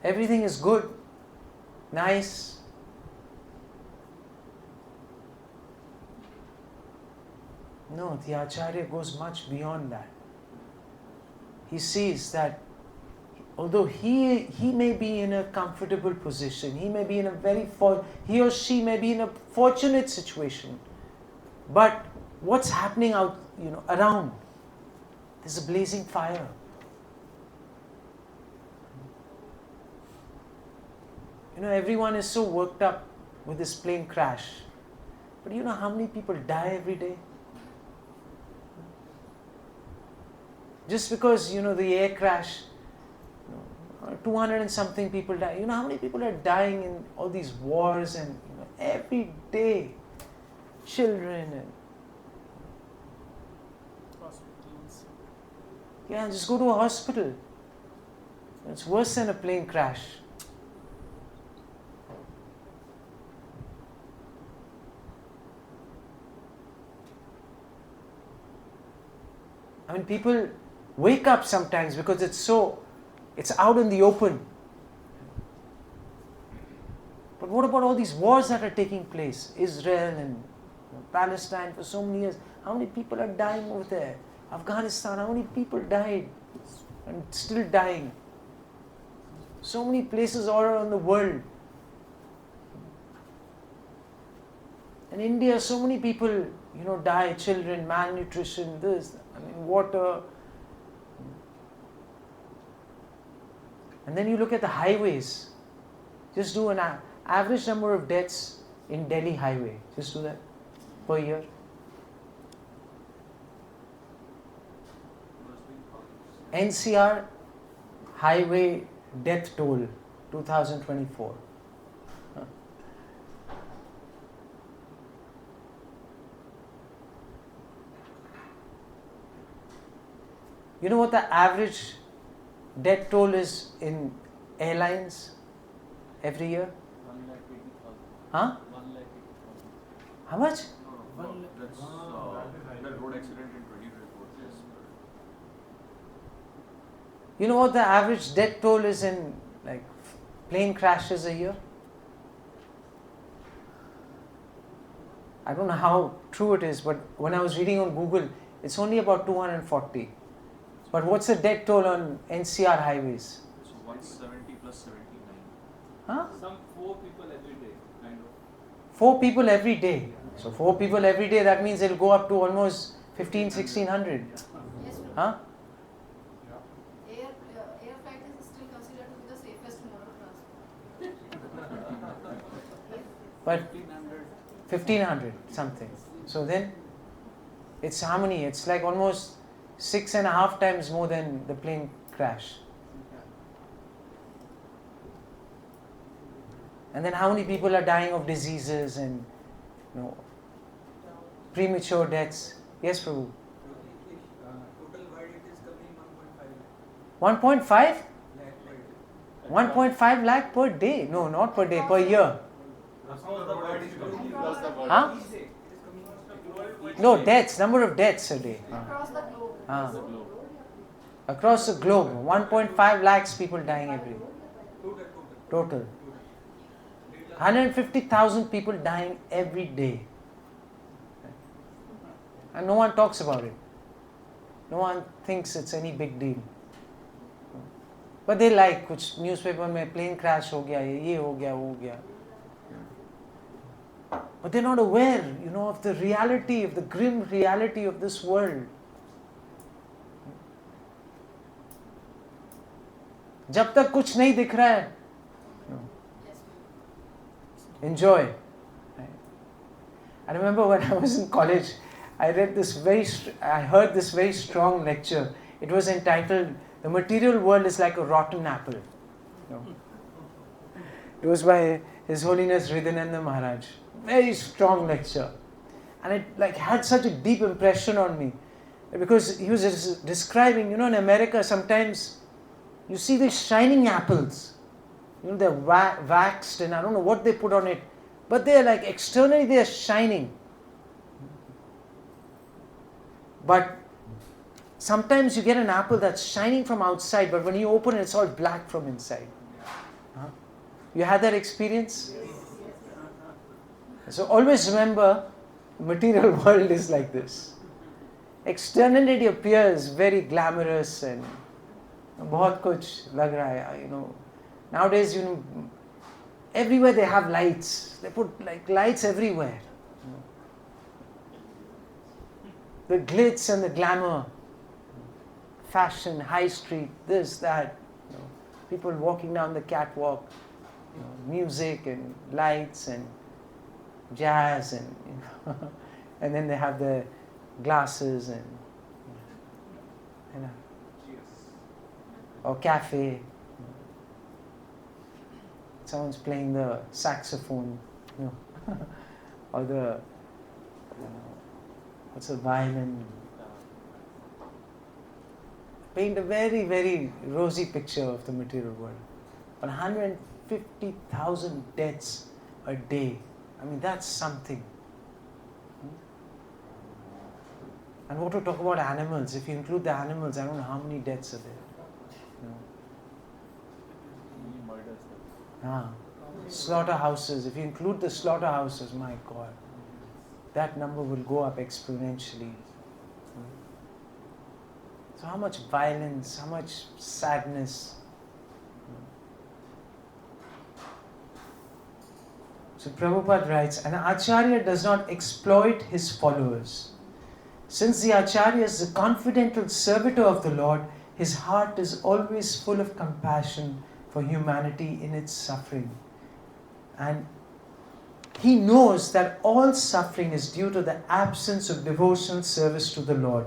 Speaker 1: everything is good, nice. No, the acharya goes much beyond that. He sees that although he may be in a comfortable position, he may be in he or she may be in a fortunate situation, but what's happening out, around? There's a blazing fire. Everyone is so worked up with this plane crash. But you know how many people die every day? Just because, the air crash, 200 and something people die. You know how many people are dying in all these wars and every day? Children and...
Speaker 3: Hospitals.
Speaker 1: Yeah, just go to a hospital. It's worse than a plane crash. I mean, people wake up sometimes because it's out in the open. But what about all these wars that are taking place? Israel and Palestine for so many years. How many people are dying over there? Afghanistan, how many people died and still dying? So many places all around the world. In India, so many people, die, children, malnutrition, water. And then you look at the highways. Just do an average number of deaths in Delhi highway. Just do that per year. NCR highway death toll 2024. You know what the average death toll is in airlines every year?
Speaker 3: 1,80,000.
Speaker 1: Huh?
Speaker 3: 1,80,000.
Speaker 1: How much?
Speaker 3: No, that's the road accident in 2024. Yes.
Speaker 1: You know what the average death toll is in like plane crashes a year? I don't know how true it is, but when I was reading on Google, it's only about 240. But what's the death toll on NCR highways?
Speaker 3: So 170 plus 79.
Speaker 1: Huh?
Speaker 3: Some 4 people every day, kind of.
Speaker 1: 4 people every day. So 4 people every day, that means it'll go up to almost 1600.
Speaker 2: Yes,
Speaker 1: Huh?
Speaker 2: air flight is still considered to be the safest mode of transport.
Speaker 1: But
Speaker 3: 1,500.
Speaker 1: 1500 something. So then it's how many? It's like almost 6.5 times more than the plane crash. And then how many people are dying of diseases and premature deaths? Yes, Prabhu.
Speaker 4: Total world it is coming 1.5
Speaker 1: 1.5?
Speaker 4: lakh per day.
Speaker 1: 1.5 lakh per day? No, not per day, per year. Huh? No, deaths, number of deaths a day.
Speaker 2: Across the globe.
Speaker 1: Ah. Across the globe, 1.5 lakhs people dying every day. Total. 150,000 people dying every day. And no one talks about it. No one thinks it's any big deal. But they like, कुछ newspaper में plane crash हो गया, ये हो गया, वो हो गया. But they're not aware, of the reality, of the grim reality of this world. जब तक कुछ नहीं दिख रहा है, enjoy. I remember when I was in college, I heard this very strong lecture. It was entitled, "The Material World is like a Rotten Apple." It was by His Holiness Hridayananda Maharaj. Very strong lecture. And it had such a deep impression on me. Because he was describing, in America sometimes you see these shining apples. They're waxed and I don't know what they put on it. But they're like externally they're shining. But sometimes you get an apple that's shining from outside, but when you open it, it's all black from inside. Huh? You had that experience? So always remember, the material world is like this. Externally it appears very glamorous and बहुत कुछ लग रहा है, Nowadays, everywhere they have lights. They put like lights everywhere. The glitz and the glamour. Fashion, high street, this, that. People walking down the catwalk. Music and lights and jazz and and then they have the glasses and or cafe. Someone's playing the saxophone, or the what's a violin. Paint a very, very rosy picture of the material world. But 150,000 deaths a day. I mean, that's something. And what to talk about animals? If you include the animals, I don't know how many deaths are there. Slaughterhouses. If you include the slaughterhouses, my God, that number will go up exponentially. So how much violence, how much sadness. So Prabhupada writes, an Acharya does not exploit his followers. Since the Acharya is the confidential servitor of the Lord, his heart is always full of compassion for humanity in its suffering. And he knows that all suffering is due to the absence of devotional service to the Lord.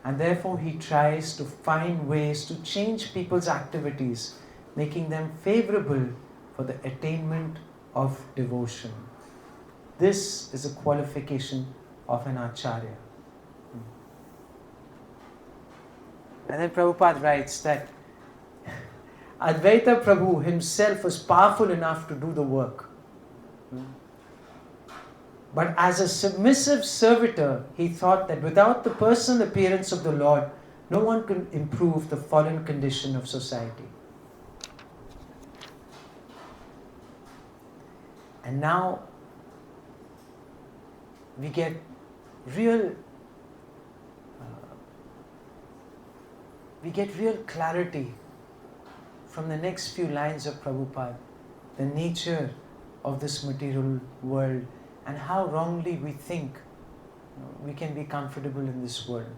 Speaker 1: And therefore he tries to find ways to change people's activities, making them favorable for the attainment of devotion. This is a qualification of an Acharya. And then Prabhupada writes that Advaita Prabhu himself was powerful enough to do the work. But as a submissive servitor, he thought that without the personal appearance of the Lord, no one could improve the fallen condition of society. And now we get real clarity from the next few lines of Prabhupada, the nature of this material world and how wrongly we think we can be comfortable in this world.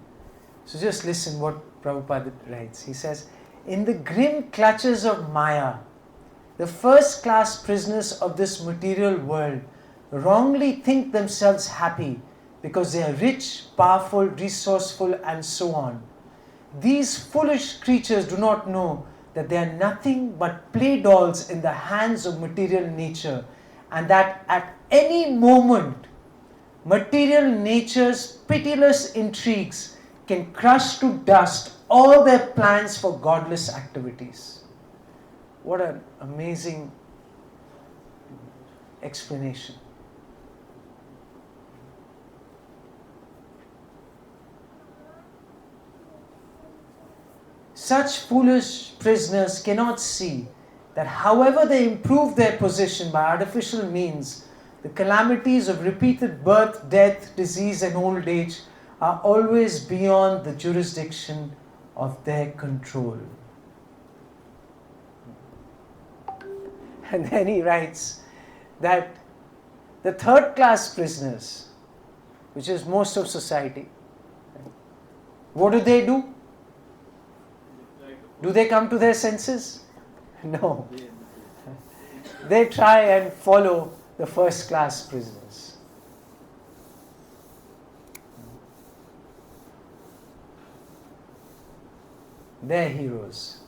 Speaker 1: So just listen what Prabhupada writes. He says, in the grim clutches of Maya, the first-class prisoners of this material world wrongly think themselves happy because they are rich, powerful, resourceful, and so on. These foolish creatures do not know that they are nothing but play dolls in the hands of material nature, and that at any moment, material nature's pitiless intrigues can crush to dust all their plans for godless activities. What an amazing explanation. Such foolish prisoners cannot see that however they improve their position by artificial means, the calamities of repeated birth, death, disease and old age are always beyond the jurisdiction of their control. And then he writes that the third-class prisoners, which is most of society, what do? Do they come to their senses? No. They try and follow the first-class prisoners. They're heroes.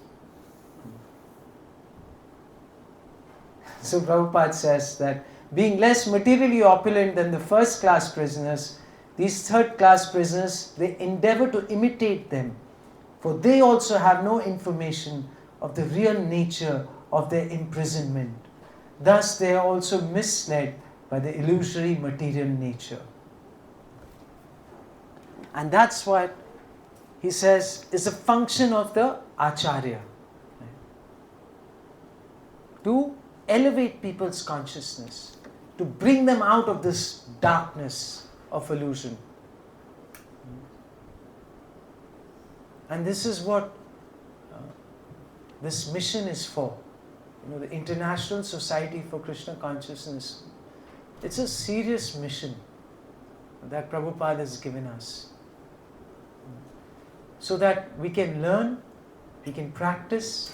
Speaker 1: So Prabhupada says that being less materially opulent than the first-class prisoners, these third-class prisoners, they endeavor to imitate them, for they also have no information of the real nature of their imprisonment. Thus they are also misled by the illusory material nature. And that's what he says is a function of the Acharya. To elevate people's consciousness, to bring them out of this darkness of illusion. And this is what this mission is for. The International Society for Krishna Consciousness. It's a serious mission that Prabhupada has given us. So that we can learn, we can practice,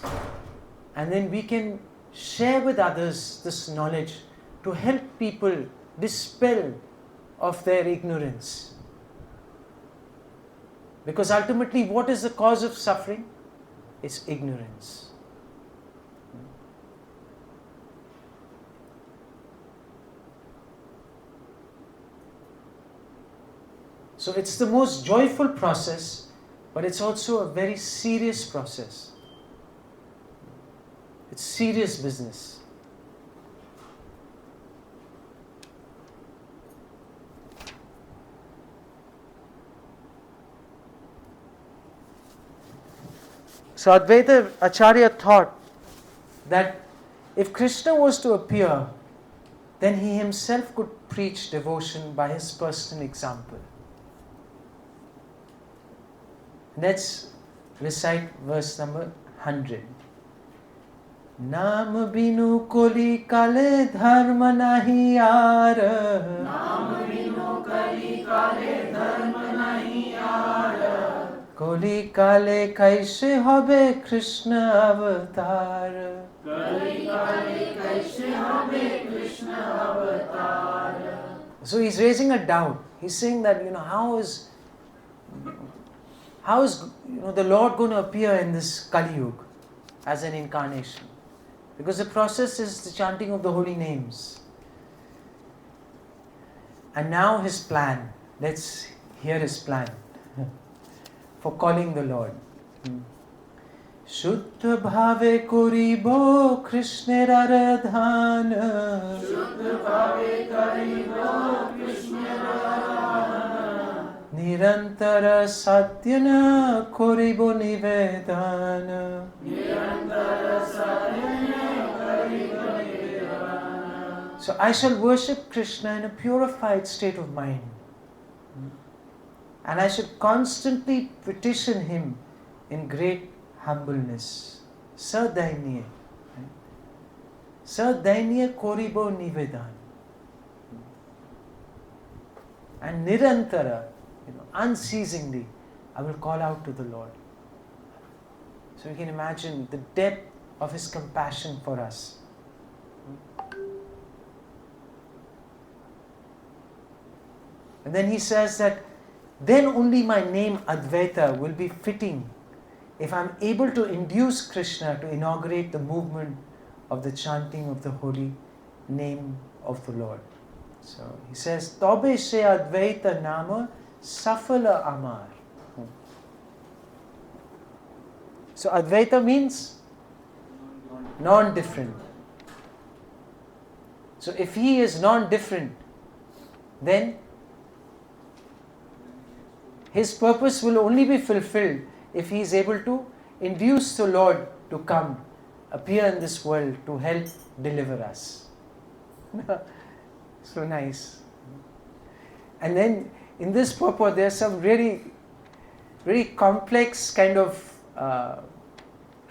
Speaker 1: and then we can share with others this knowledge to help people dispel of their ignorance. Because ultimately, what is the cause of suffering? It's ignorance. So it's the most joyful process, but it's also a very serious process. It's serious business. So Advaita Acharya thought that if Krishna was to appear, then he himself could preach devotion by his personal example. Let's recite verse number 100. Naam binu koli kale dharma nahi yaar.
Speaker 5: Naam binu kali kale dharma nahi yaar.
Speaker 1: Koli kale kaise hobe Krishna avatar.
Speaker 5: Kali kale kaise hobe Krishna avatar.
Speaker 1: So he's raising a doubt. He's saying that, how is the Lord going to appear in this Kali Yuga as an incarnation? Because the process is the chanting of the holy names. And now his plan. Let's hear his plan for calling the Lord. Shuddha bhave koribo Krishner aradhana.
Speaker 5: Shuddha bhave karibo Krishna Radhana.
Speaker 1: Nirantara satyana koribo nivedana.
Speaker 5: Nirantara satyana karibo nivedana.
Speaker 1: So I shall worship Krishna in a purified state of mind. And I should constantly petition him in great humbleness. Sadainya. Sadainya koribo nivedan. And nirantara, unceasingly, I will call out to the Lord. So you can imagine the depth of his compassion for us. And then he says that then only my name Advaita will be fitting if I am able to induce Krishna to inaugurate the movement of the chanting of the holy name of the Lord. So he says, Tobe se Advaita nama safala amar. So Advaita means non-different. So if he is non-different, then his purpose will only be fulfilled if he is able to induce the Lord to come, appear in this world to help deliver us. So nice. And then in this purport there are some really, really complex kind of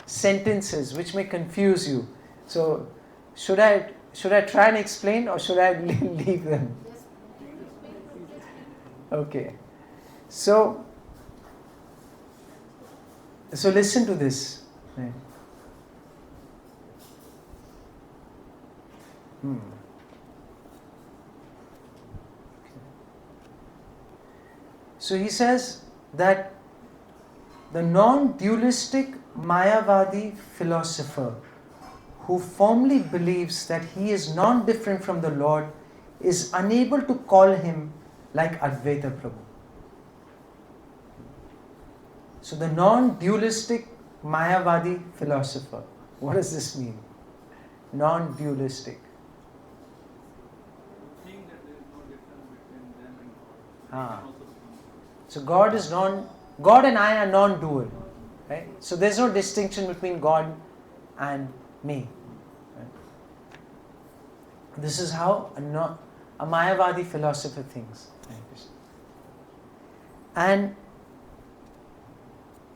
Speaker 1: sentences which may confuse you. So should I try and explain or should I leave them? Okay. So listen to this. So he says that the non-dualistic Mayavadi philosopher who firmly believes that he is non-different from the Lord is unable to call him like Advaita Prabhu. So the non-dualistic Mayavadi philosopher, what does this mean? Non-dualistic.
Speaker 3: Think that there is no difference between them and God.
Speaker 1: So God and I are non-dual, right? So there's no distinction between God and me. Right? This is how a Mayavadi philosopher thinks. And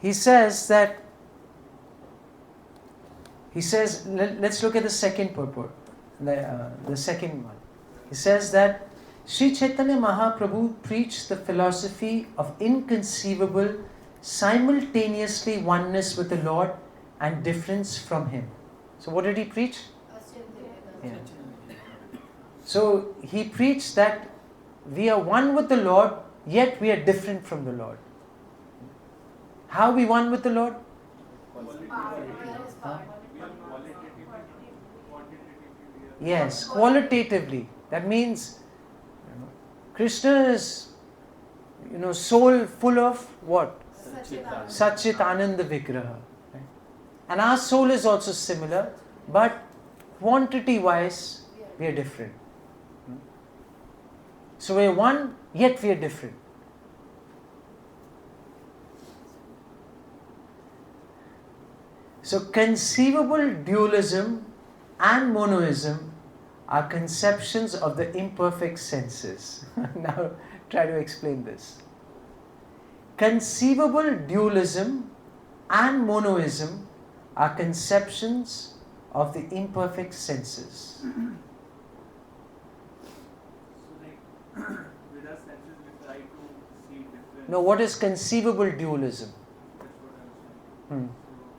Speaker 1: he says, let's look at the second purport, the second one. He says that Sri Chaitanya Mahaprabhu preached the philosophy of inconceivable, simultaneously oneness with the Lord and difference from Him. So what did he preach? Yeah. So he preached that we are one with the Lord, yet we are different from the Lord. How are we one with the Lord? Yes, qualitatively. That means Krishna is, soul full of what? Satchit Ananda Vigraha. Right? And our soul is also similar, but quantity-wise, we are different. So we are one, yet we are different. So conceivable dualism and monoism are conceptions of the imperfect senses. Now try to explain this. Conceivable dualism and monoism are conceptions of the imperfect senses.
Speaker 3: So with our senses we try to see different.
Speaker 1: Now what is conceivable dualism?
Speaker 3: That's what I'm saying.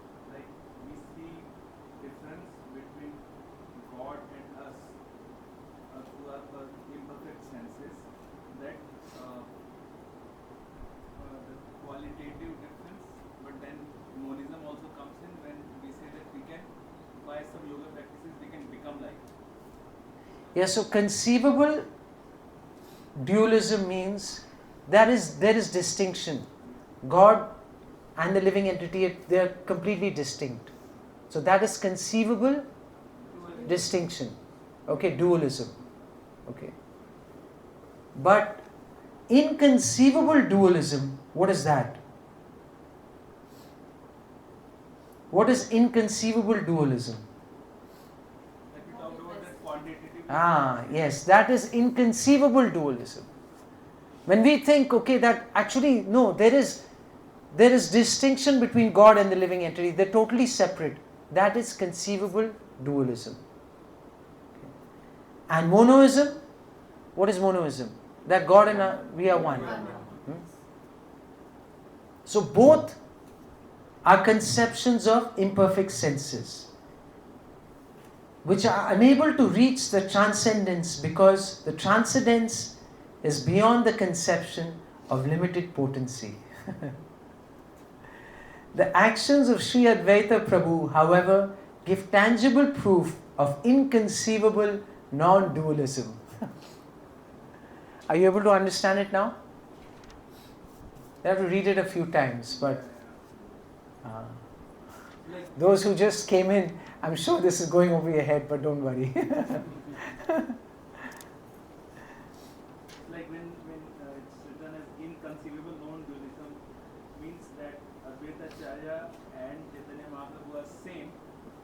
Speaker 3: So like we see difference between God and us through our imperfect senses. That the qualitative difference, but then monism also comes in when we say that we can, by some yoga practices, we can become like.
Speaker 1: Yes, so conceivable dualism means there is distinction. God and the living entity, they are completely distinct. So that is conceivable distinction. Okay, dualism. Okay. But inconceivable dualism, what is that? What is inconceivable dualism?
Speaker 3: Like we talked about that quantitative.
Speaker 1: Yes, that is inconceivable dualism. When we think, okay, that actually, no, there is distinction between God and the living entity. They're totally separate. That is conceivable dualism. Okay. And monoism, what is monoism? That God and we are one. So both are conceptions of imperfect senses, which are unable to reach the transcendence because the transcendence is beyond the conception of limited potency. The actions of Sri Advaita Prabhu, however, give tangible proof of inconceivable non-dualism. Are you able to understand it now? You have to read it a few times, but those who just came in, I'm sure this is going over your head, but don't worry.
Speaker 3: Like when it's written as inconceivable non-dualism, means that Advaita Acharya and Caitanya Mahaprabhu are same,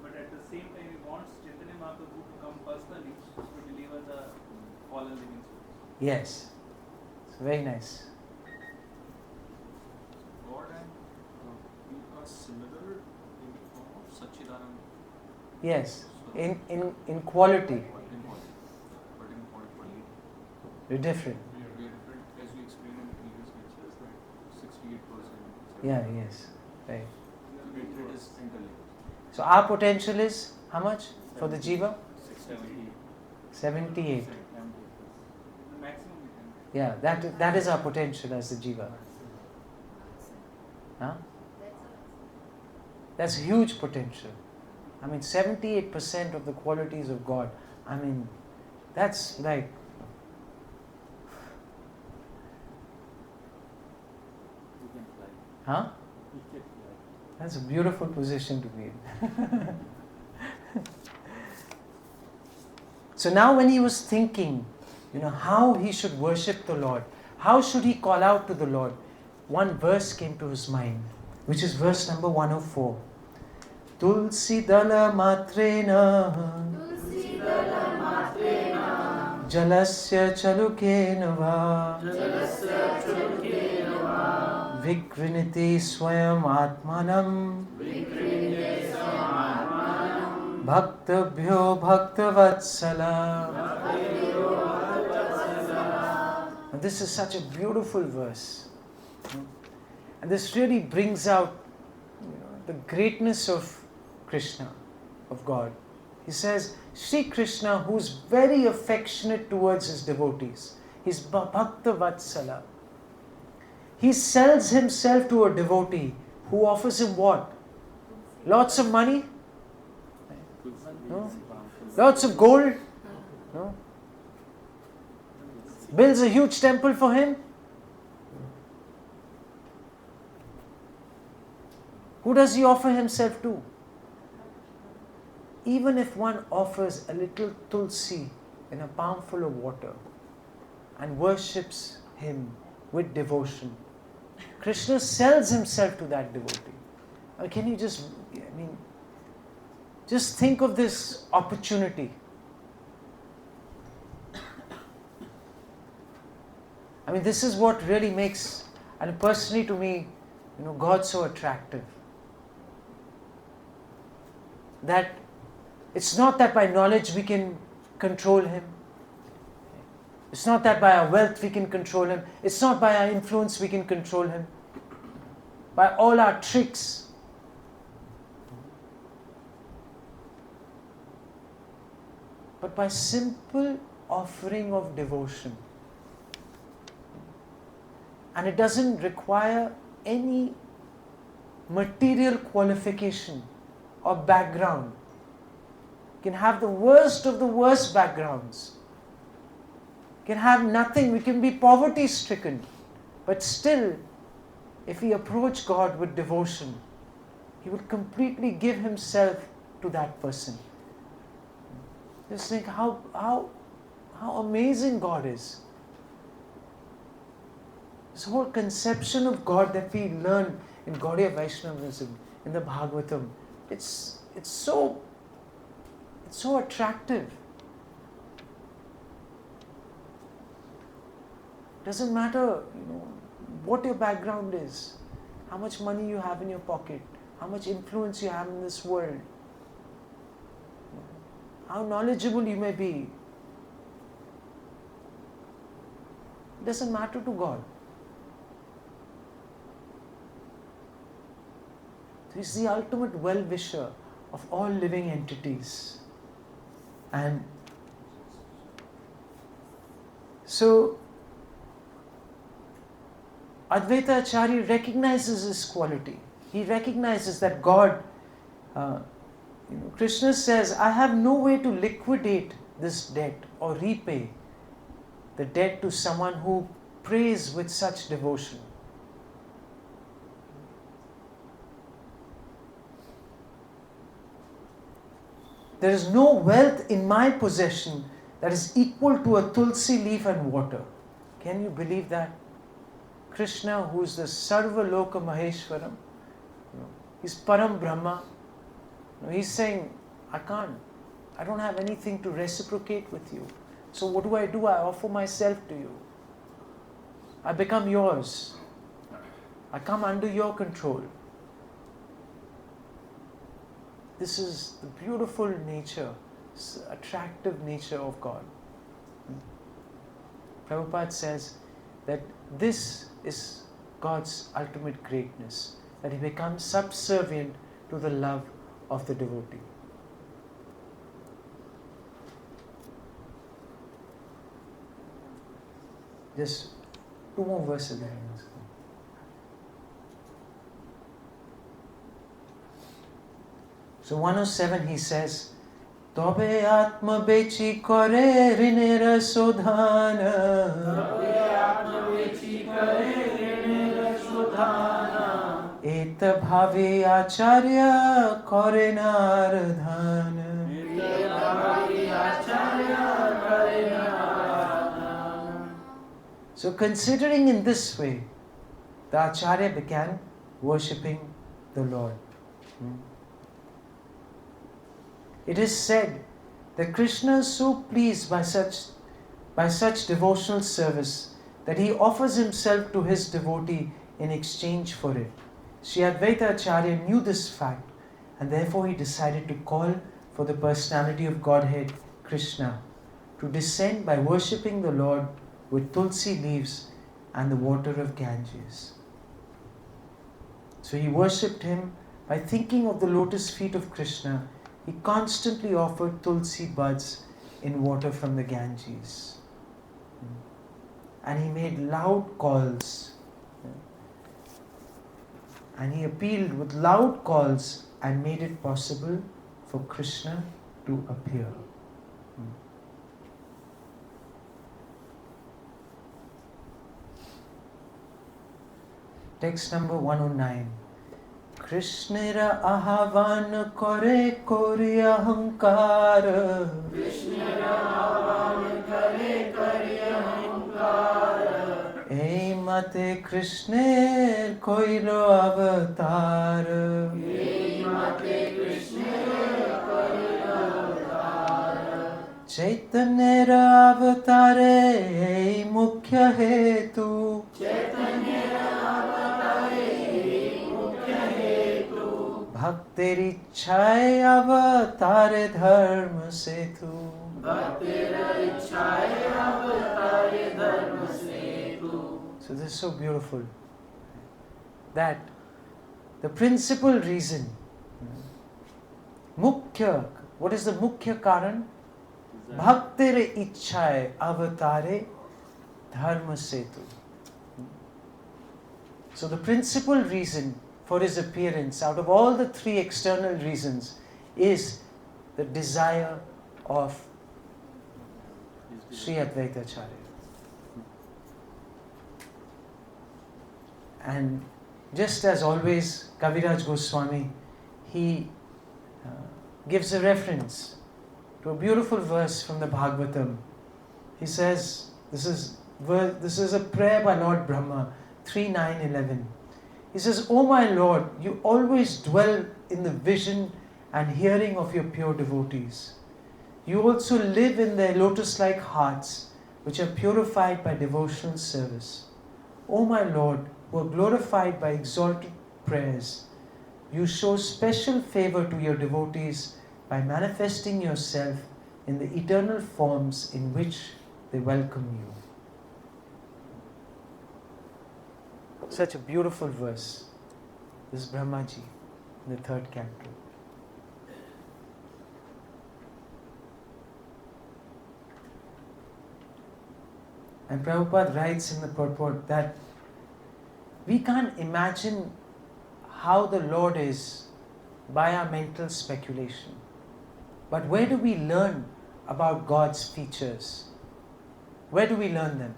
Speaker 3: but at the same time he wants Caitanya Mahaprabhu to come personally to deliver the fallen living souls.
Speaker 1: Yes, it's very nice.
Speaker 6: God and we are similar in the form of Sachidanand.
Speaker 1: Yes, in quality,
Speaker 6: But in quality,
Speaker 1: they're different.
Speaker 6: we are different, as we explained in the previous lectures, that 68%.
Speaker 1: Yeah, yes, right.
Speaker 6: It is interlinked.
Speaker 1: So our potential is how much for the jiva? 78.
Speaker 3: The maximum we can.
Speaker 1: Yeah, that is our potential as the jiva. Huh? That's huge potential. I mean, 78% of the qualities of God. I mean, that's like,
Speaker 3: We can fly.
Speaker 1: huh?
Speaker 3: We can fly.
Speaker 1: That's a beautiful position to be in. So now when he was thinking, how he should worship the Lord, how should he call out to the Lord, one verse came to his mind, which is verse number 104. Tulsi dala matrena jalasya chalukena va vikriniti swayam atmanam bhaktabhyo bhaktavatsala. And this is such a beautiful verse. And this really brings out the greatness of Krishna, of God. He says, Sri Krishna, who's very affectionate towards his devotees, he's Bhakta Vatsala. He sells himself to a devotee who offers him what? Lots of money? No? Lots of gold? No? Builds a huge temple for him? Who does he offer himself to? Even if one offers a little tulsi in a palm full of water and worships him with devotion, Krishna sells himself to that devotee. Can you just think of this opportunity. This is what really makes, and personally to me, God so attractive. That it's not that by knowledge we can control him. It's not that by our wealth we can control him. It's not by our influence we can control him. By all our tricks. But by simple offering of devotion. And it doesn't require any material qualification or background. You can have the worst of the worst backgrounds. You can have nothing. We can be poverty stricken. But still, if he approached God with devotion, he would completely give himself to that person. Just think how amazing God is. This whole conception of God that we learn in Gaudiya Vaishnavism, in the Bhagavatam, it's so attractive. Doesn't matter, what your background is, how much money you have in your pocket, how much influence you have in this world, how knowledgeable you may be. It doesn't matter to God. He is the ultimate well-wisher of all living entities. And so Advaita Acharya recognizes this quality. He recognizes that God, Krishna says, I have no way to liquidate this debt or repay the debt to someone who prays with such devotion. There is no wealth in my possession that is equal to a tulsi leaf and water. Can you believe that? Krishna, who is the Sarva Loka Maheshwaram, he's Param Brahma. He's saying, I don't have anything to reciprocate with you. So what do? I offer myself to you. I become yours. I come under your control. This is the beautiful nature, attractive nature of God. Prabhupada says that this is God's ultimate greatness, that He becomes subservient to the love of the devotee. Just 2 more verses there. So 107 he says, Tobe atma bechi kore rinera sodhana. Eta bhavi acharya kore naradhana. So considering in this way, the Acharya began worshipping the Lord. It is said that Krishna is so pleased by such devotional service that he offers himself to his devotee in exchange for it. Sri Advaita Acharya knew this fact, and therefore he decided to call for the personality of Godhead, Krishna, to descend by worshipping the Lord with tulsi leaves and the water of Ganges. So he worshipped him by thinking of the lotus feet of Krishna. He constantly offered tulsi buds in water from the Ganges. And he made loud calls. And he appealed with loud calls and made it possible for Krishna to appear. Text number 109. Krishnera ahavan kore kori ahankara. Krishnera ahavan kore kori ahankara. Ei mate Krishner koilo avatar. Ei mate Krishner koilo avatar. Chaitanyera avatare ei mukhya hetu. Chaitanyera Bhaktir ichhai avatare dharma setu. Bhaktir ichhai avatare dharma setu. So this is so beautiful. That the principal reason, mukhya, what is the mukhya karan? Bhaktir ichhai avatare dharma setu. So the principal reason for his appearance, out of all the 3 external reasons, is the desire of Sri Advaita Acharya. And just as always, Kaviraj Goswami, he gives a reference to a beautiful verse from the Bhagavatam. He says, this is a prayer by Lord Brahma, 3:9-11. He says, "O my Lord, you always dwell in the vision and hearing of your pure devotees. You also live in their lotus-like hearts, which are purified by devotional service. O my Lord, who are glorified by exalted prayers, you show special favor to your devotees by manifesting yourself in the eternal forms in which they welcome you." Such a beautiful verse. This is Brahmaji in the 3rd canto. And Prabhupada writes in the purport that we can't imagine how the Lord is by our mental speculation. But where do we learn about God's features? Where do we learn them?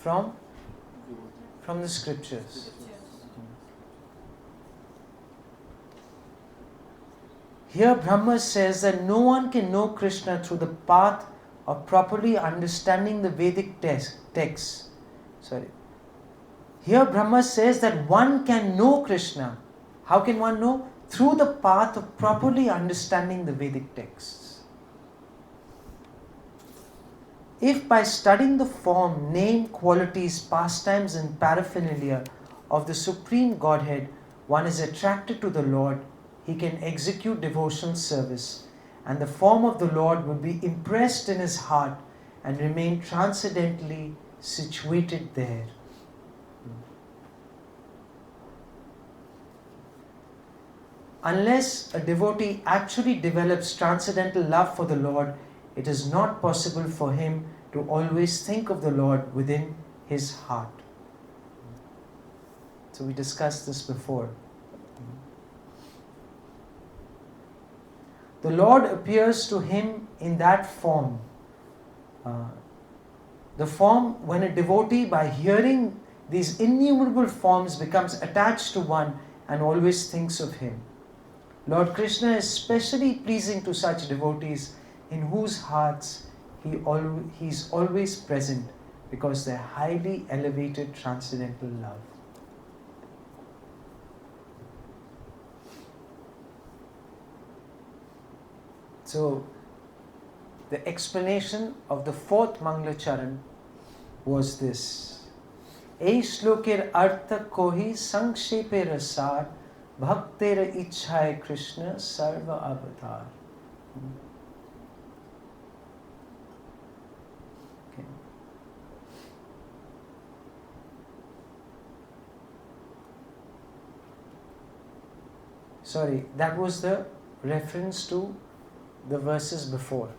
Speaker 1: From the scriptures. Here Brahma says that no one can know Krishna through the path of properly understanding the Vedic texts. Here Brahma says that one can know Krishna. How can one know? Through the path of properly understanding the Vedic texts. If by studying the form, name, qualities, pastimes and paraphernalia of the Supreme Godhead, one is attracted to the Lord, he can execute devotional service, and the form of the Lord will be impressed in his heart and remain transcendently situated there. Unless a devotee actually develops transcendental love for the Lord, it is not possible for him to always think of the Lord within his heart. So we discussed this before. The Lord appears to him in that form. The form when a devotee, by hearing these innumerable forms, becomes attached to one and always thinks of him. Lord Krishna is specially pleasing to such devotees in whose hearts he is always present, because their highly elevated transcendental love. So, the explanation of the 4th Mangala Charan was this. Ei shlokir artha kohi sankshepe rasar bhaktera ichhai Krishna sarva avatar. Okay. Sorry, that was the reference to the verses before.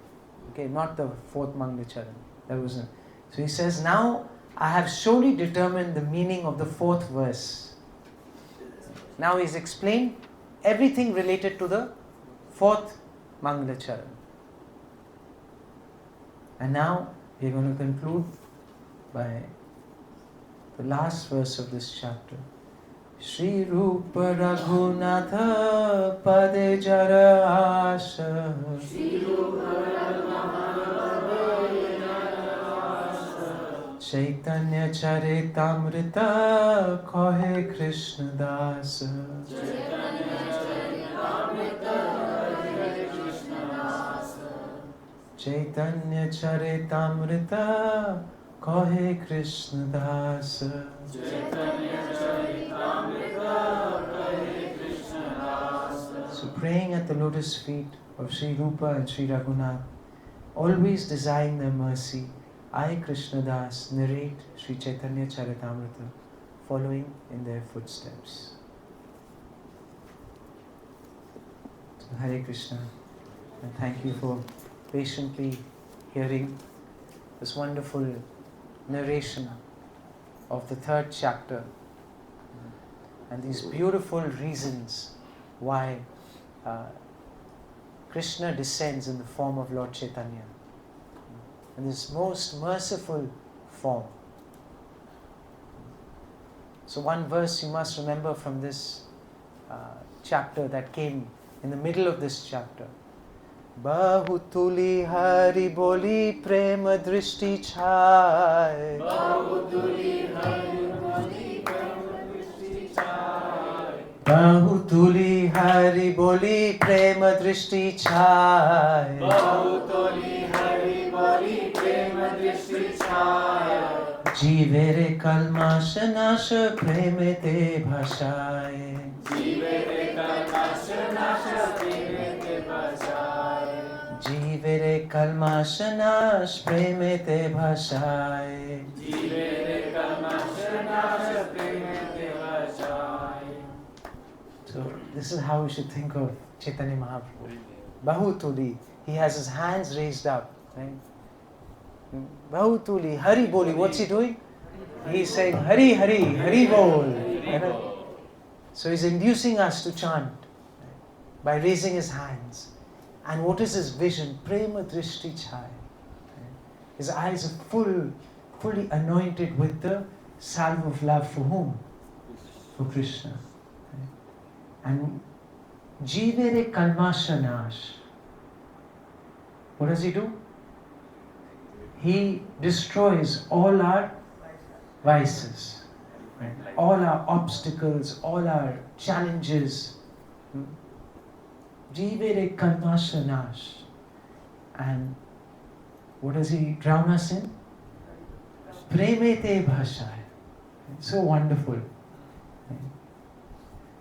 Speaker 1: Okay, not the 4th Mangala Charan. That was a, so he says, now I have surely determined the meaning of the 4th verse. Now he's explained everything related to the 4th Mangala Charan. And now we're going to conclude by the last verse of this chapter. Shri Rupa Raghunatha Pade Jara Asha Caitanya Charitamrita Kohe Krishna dāsā Caitanya Charitamrita Kohe Krishna dāsā. So praying at the lotus feet of Sri Rupa and Sri Raghunath, always desiring their mercy, I, Krishna Das, narrate Sri Caitanya Charitamrita, following in their footsteps. So Hare Krishna, and thank you for patiently hearing this wonderful narration of the 3rd chapter and these beautiful reasons why Krishna descends in the form of Lord Caitanya, in this most merciful form. So one verse you must remember from this chapter that came in the middle of this chapter. Bahutuli hari boli prema drishti chai.
Speaker 5: Bahutuli hari boli prema drishti chai.
Speaker 1: Bahutuli hari boli prema drishti chai.
Speaker 5: Bahutuli hari boli prema drishti chai.
Speaker 1: Jivere kalmash nash premete bhashaye.
Speaker 5: Jivere kalmash nash premete bhashaye.
Speaker 1: Jivere kalmash nash premete bhashaye.
Speaker 5: Jivere kalmash nash premete bhashaye.
Speaker 1: So this is how we should think of Caitanya Mahaprabhu. Bahutuli, he has his hands raised up, right? Bahutuli, Hari Boli, what's he doing? He's saying Hari Hari, Hari Bol. Right? So he's inducing us to chant by raising his hands. And what is his vision? Prema Drishti Chai. His eyes are fully anointed with the salve of love for whom? For Krishna. And Jivere Kalmashanash. What does he do? He destroys all our vices, right? All our obstacles, all our challenges. Jivere Kalmashanash. And what does he drown us in? Premete Bhashai. So wonderful.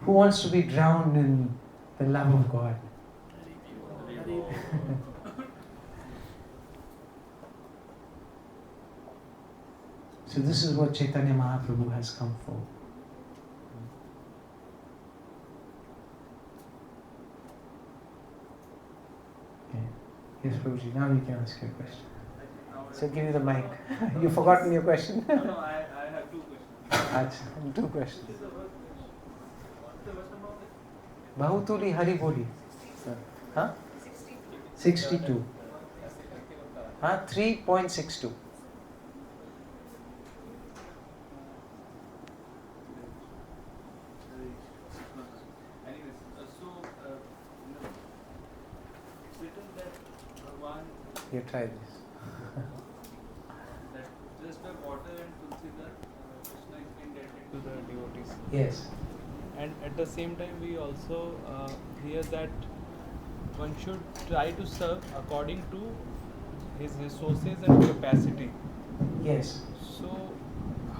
Speaker 1: Who wants to be drowned in the love of God? So this is what Caitanya Mahaprabhu has come for. Okay. Yes, Prabhuji, now you can ask your question. So give me the mic. You've forgotten your question?
Speaker 3: No, I have two questions.
Speaker 1: Achha, two questions.
Speaker 3: What's the verse about it?
Speaker 1: Bahutuli Hari Boli. Huh? 62. Huh? 3.62.
Speaker 3: Anyways, it's written that Bhagwan,
Speaker 1: You try this.
Speaker 3: that just by water and tulsi that Krishna is indebted to the devotees.
Speaker 1: Yes.
Speaker 3: And at the same time, we also hear that one should try to serve according to his resources and capacity.
Speaker 1: Yes.
Speaker 3: So,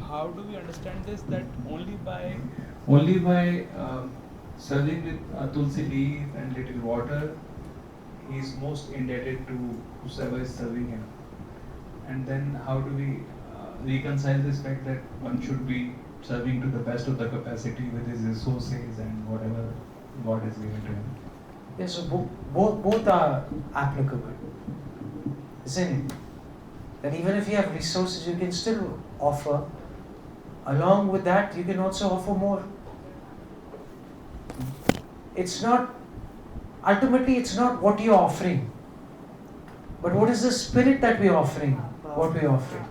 Speaker 3: how do we understand this? That only by serving with tulsi leaf and little water, he is most indebted to whosoever is serving him. And then, how do we reconcile this fact that one should be serving to the best of the capacity with his resources and whatever God has given to him?
Speaker 1: Yes, so both are applicable, isn't it? That even if you have resources, you can still offer. Along with that, you can also offer more. It's not, ultimately it's not what you're offering, but what is the spirit that we're offering, what we're offering.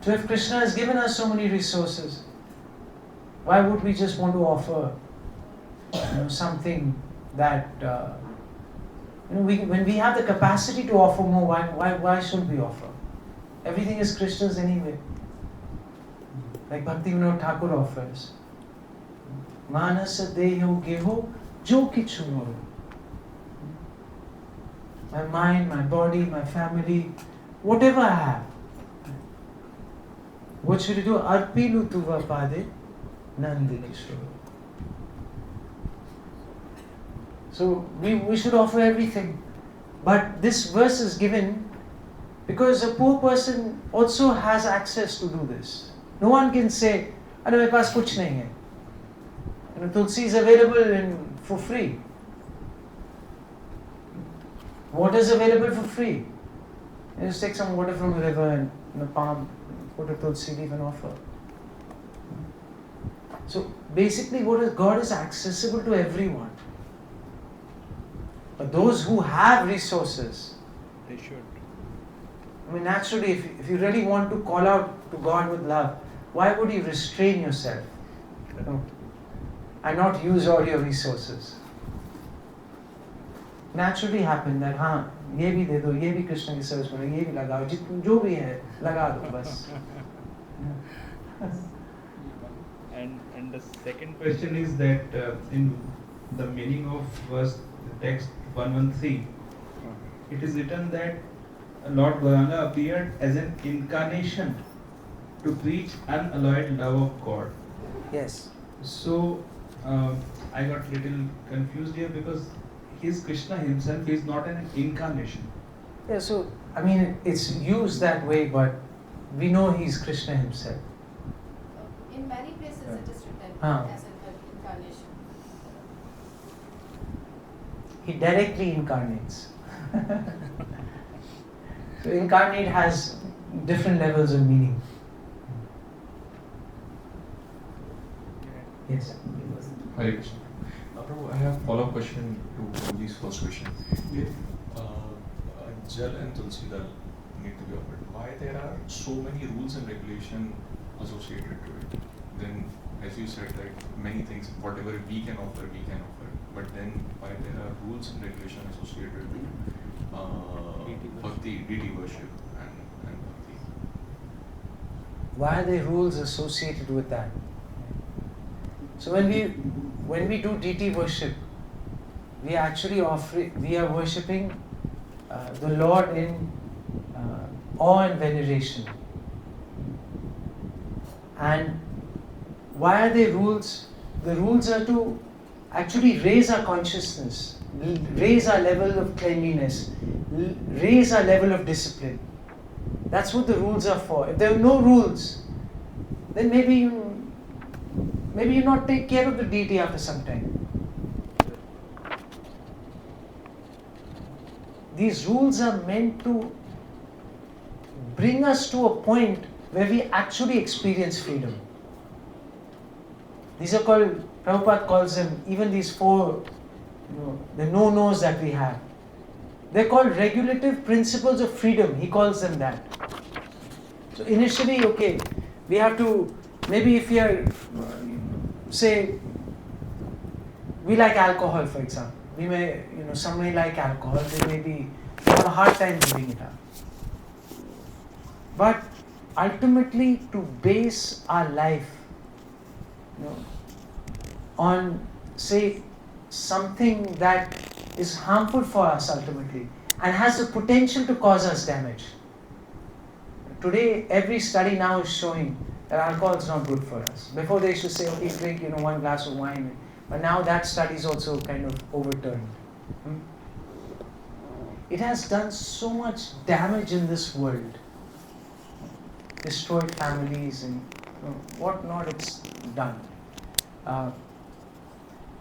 Speaker 1: So if Krishna has given us so many resources, why would we just want to offer something that, when we have the capacity to offer more, why shouldn't we offer? Everything is Krishna's anyway. Like Bhaktivinoda Thakur offers. Manasa deho geho jo kichu moro. My mind, my body, my family, whatever I have. What should you do? Arpilu tuva pade nandi kishore. So we should offer everything. But this verse is given because a poor person also has access to do this. No one can say, "Arey mere paas kuch nahi hai." Tulsi is available for free. Water is available for free. You just take some water from the river and palm, put a tulsi leaf and offer. So basically, God is accessible to everyone. But those who have resources,
Speaker 3: They should.
Speaker 1: naturally, if you really want to call out to God with love, why would you restrain yourself? No. And not use all your resources? Naturally happen that हाँ ये भी दे दो, ये भी कृष्ण की service में, ये भी लगाओ, जितना जो भी है लगा दो बस.
Speaker 3: And the second question is that in the meaning of verse text 113, it is written that Lord Gauranga appeared as an incarnation to preach unalloyed love of God.
Speaker 1: Yes.
Speaker 3: So I got little confused here because Krishna himself is not an incarnation.
Speaker 1: Yeah, so I mean it's used that way, but we know he's Krishna himself.
Speaker 2: In many places it is written as an incarnation.
Speaker 1: He directly incarnates. So incarnate has different levels of meaning. Yes.
Speaker 7: Hare Krishna. Prabhu, I have a follow-up question to Prabhuji's first question. If Jal and Tulsi Dal need to be offered, why there are so many rules and regulation associated to it? Then, as you said, like many things, whatever we can offer. But then, why there are rules and regulation associated with bhakti, deity worship, and bhakti?
Speaker 1: Why are there rules associated with that? So when we do deity worship, we are worshipping the Lord in awe and veneration. And why are there rules? The rules are to actually raise our consciousness, raise our level of cleanliness, raise our level of discipline. That's what the rules are for. If there are no rules, then maybe you not take care of the deity after some time. These rules are meant to bring us to a point where we actually experience freedom. These are called, Prabhupada calls them, even these four, the no-nos that we have. They're called regulative principles of freedom. He calls them that. So initially, okay, we have to, maybe if we are, say, we like alcohol, for example. We may, some may like alcohol, they may have a hard time giving it up. But ultimately, to base our life, on, say, something that is harmful for us ultimately and has the potential to cause us damage. Today, every study now is showing that alcohol is not good for us. Before they used to say, okay, drink, 1 glass of wine. But now that study is also kind of overturned. It has done so much damage in this world. Destroyed families and what not it's done.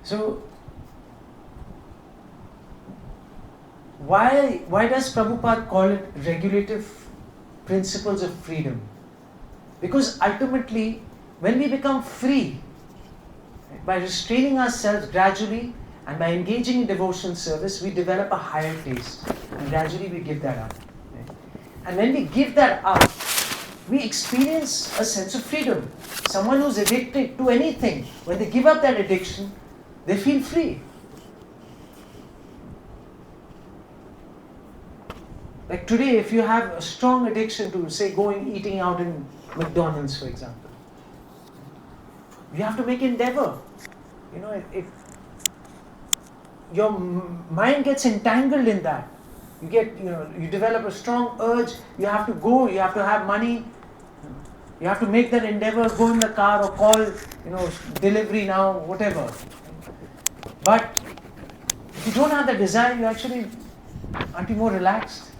Speaker 1: So, why does Prabhupada call it regulative principles of freedom? Because ultimately, when we become free, by restraining ourselves gradually and by engaging in devotional service, we develop a higher taste and gradually we give that up. And when we give that up, we experience a sense of freedom. Someone who's addicted to anything, when they give up that addiction, they feel free. Like today, if you have a strong addiction to, say, eating out in McDonald's, for example, you have to make endeavor. If your mind gets entangled in that, you develop a strong urge, you have to go, you have to have money, you have to make that endeavor, go in the car or call, delivery now, whatever. But if you don't have the desire, you actually aren't you more relaxed.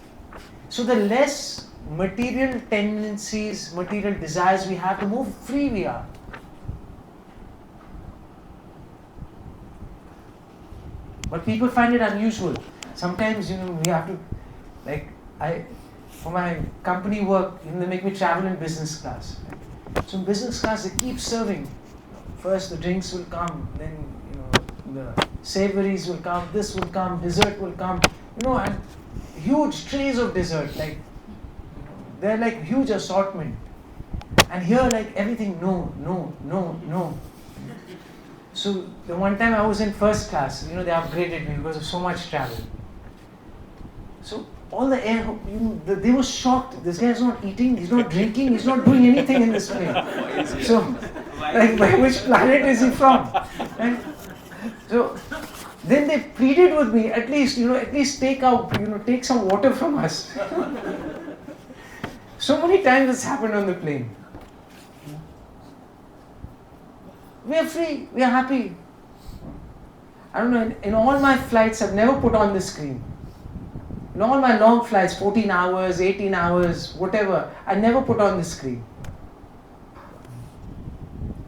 Speaker 1: So the less material tendencies, material desires we have, the more free we are. But people find it unusual. Sometimes, we have to, for my company work, they make me travel in business class. So in business class, they keep serving. First the drinks will come, then, the savories will come, this will come, dessert will come, and huge trays of dessert, they're like huge assortment. And here, like everything, no, no, no, no. So the one time I was in first class, they upgraded me because of so much travel. So all the air, they were shocked. This guy is not eating, he's not drinking, he's not doing anything in this plane. So, like, by which planet is he from? And so then they pleaded with me, at least take some water from us. So many times this happened on the plane. We are free, we are happy. I don't know, in all my flights I've never put on the screen. In all my long flights, 14 hours, 18 hours, whatever, I never put on the screen.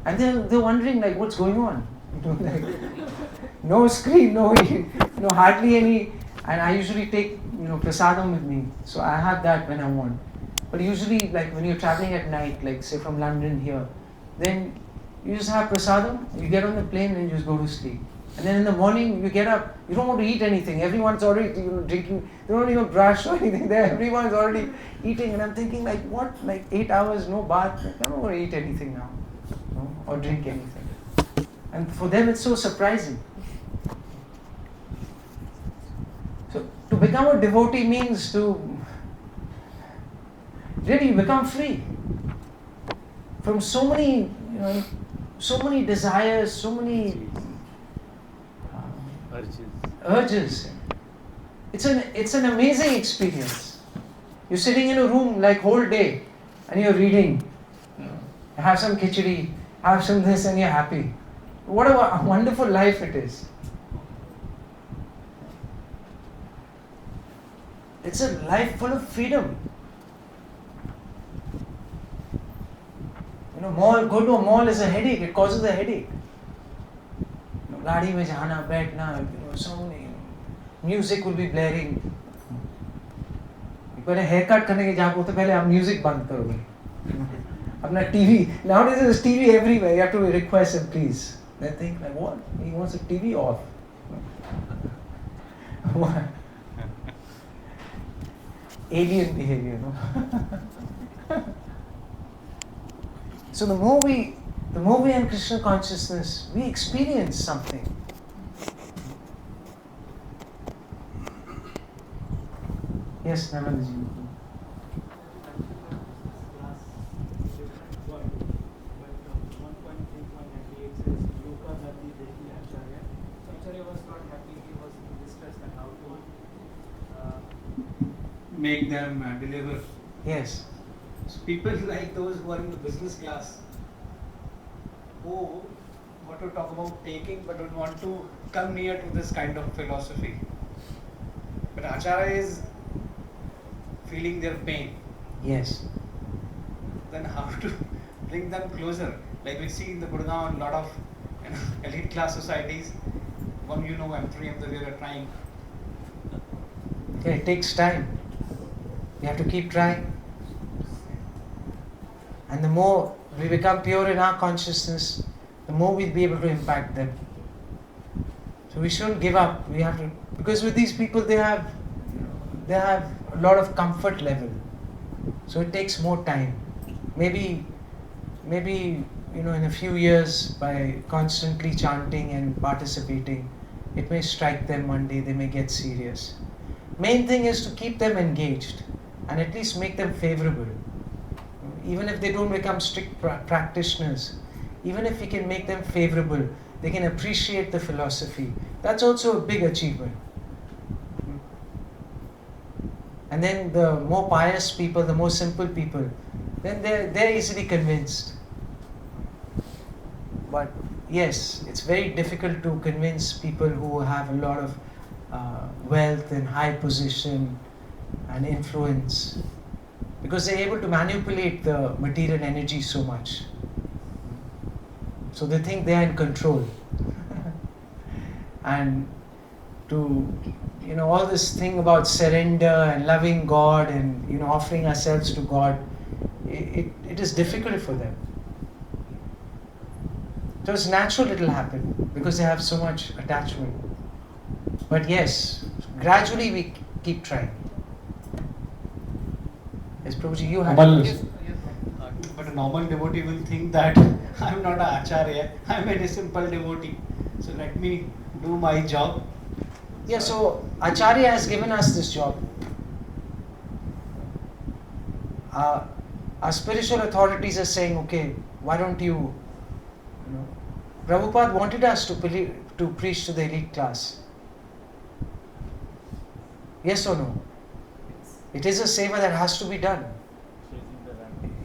Speaker 1: And they're wondering like, what's going on? No screen, no hardly any. And I usually take prasadam with me, so I have that when I want. But usually, like when you're traveling at night, like say from London here, then you just have prasadam, you get on the plane and you just go to sleep. And then in the morning you get up, you don't want to eat anything. Everyone's already drinking, they don't even brush or anything there. Everyone's already eating, and I'm thinking like, what? Like 8 hours, no bath. I don't want to eat anything now, or drink anything. And for them it's so surprising. So to become a devotee means to really become free from so many desires, so many urges. It's an amazing experience. You're sitting in a room like whole day and you're reading. Have some khichdi, have some this, and you're happy. What a wonderful life it is. It's a life full of freedom. Go to a mall is a headache. It causes a headache. Gaadi mein jana, baithna, so many. Music will be blaring. पहले haircut करने के जाओ तो पहले आप music बंद करोगे. अपना TV. Nowadays there's TV everywhere. You have to request him, please. They think like, what? He wants the TV off. Alien behavior, So the more we in Krishna consciousness, we experience something. Yes, Namanji.
Speaker 4: Make them deliver.
Speaker 1: Yes.
Speaker 4: So people like those who are in the business class, who want to talk about taking but don't want to come near to this kind of philosophy. But Acharya is feeling their pain.
Speaker 1: Yes.
Speaker 4: Then how to bring them closer? Like we see in the Gurgaon, a lot of elite class societies. I'm three of the way are trying.
Speaker 1: Okay, it takes time. You have to keep trying. And the more we become pure in our consciousness, the more we'll be able to impact them. So we shouldn't give up. We have to, because with these people they have a lot of comfort level. So it takes more time. Maybe in a few years, by constantly chanting and participating, it may strike them one day, they may get serious. Main thing is to keep them engaged and at least make them favorable. Even if they don't become strict practitioners, even if we can make them favorable, they can appreciate the philosophy. That's also a big achievement. And then the more pious people, the more simple people, then they're easily convinced. But yes, it's very difficult to convince people who have a lot of wealth and high position and influence, because they're able to manipulate the material energy so much. So they think they are in control. And to, all this thing about surrender and loving God and, offering ourselves to God, it is difficult for them. So it's natural it will happen because they have so much attachment. But yes, gradually we keep trying. Yes, Prabhuji, you have.
Speaker 4: but a normal devotee will think that I'm not an acharya, I'm a simple devotee. So let me do my job.
Speaker 1: Yeah, so Acharya has given us this job. Our spiritual authorities are saying, okay, why don't you know, Prabhupada wanted us to preach to the elite class. Yes or no? It is a seva that has to be done.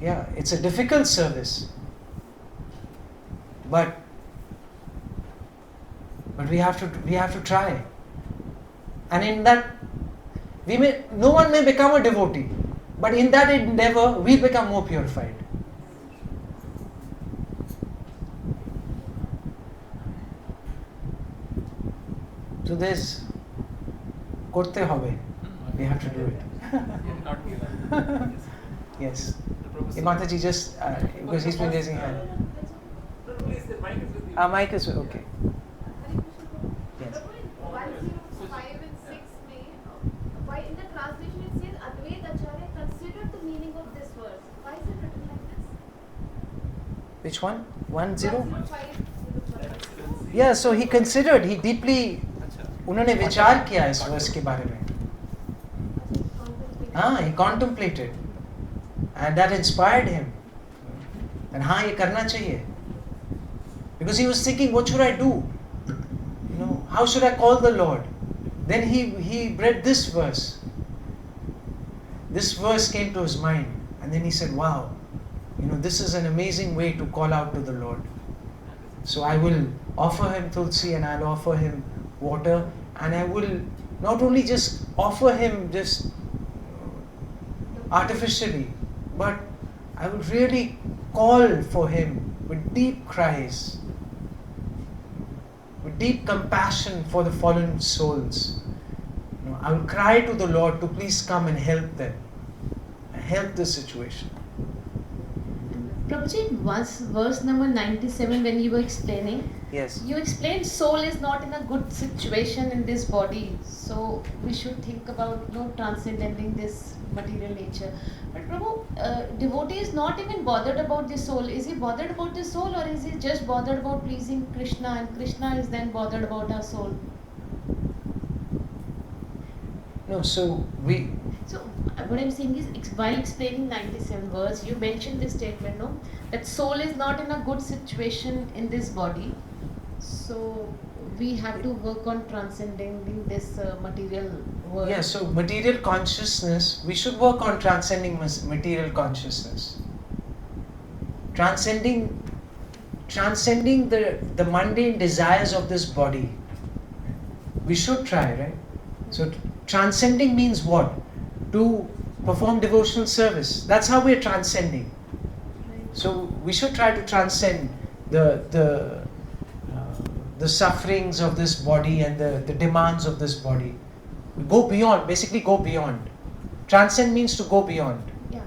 Speaker 1: Yeah, it's a difficult service. But we have to try. And in that, no one may become a devotee, but in that endeavor, we become more purified. So there's korte hobe. We have to do it. Yes. Mataji just because he's been raising hand. Mic is okay. Yes.
Speaker 2: 105 and 6 may, why in the translation it says Advait Acharya considered the meaning of this verse. Why is it written like this?
Speaker 1: Which one? 10?
Speaker 2: 105.
Speaker 1: Yeah, so he considered, he deeply, उन्होंने विचार किया इस verse के बारे में. He contemplated, and that inspired him. And ये करना चाहिए. Because he was thinking, what should I do? How should I call the Lord? Then he read this verse. This verse came to his mind, and then he said, wow, this is an amazing way to call out to the Lord. So I will offer him tulsi, and I'll offer him water, and I will not only just offer him just artificially, but I will really call for him with deep cries, with deep compassion for the fallen souls. I will cry to the Lord to please come and help them, and help the situation.
Speaker 8: Prabhuji, verse number 97, when you were explaining,
Speaker 1: yes,
Speaker 8: you explained soul is not in a good situation in this body, so we should think about transcending this material nature. But Prabhu, devotee is not even bothered about the soul. Is he bothered about the soul, or is he just bothered about pleasing Krishna, and Krishna is then bothered about our soul?
Speaker 1: No, so
Speaker 8: what I'm saying is, while explaining 97 verse, you mentioned this statement, no? That soul is not in a good situation in this body. So we have to work on transcending this material world.
Speaker 1: Yeah, so material consciousness, we should work on transcending material consciousness. Transcending the mundane desires of this body. We should try, right? So transcending means what? To perform devotional service. That's how we're transcending. So we should try to transcend the sufferings of this body and the demands of this body. Go beyond, basically go beyond. Transcend means to go beyond.
Speaker 8: Yeah.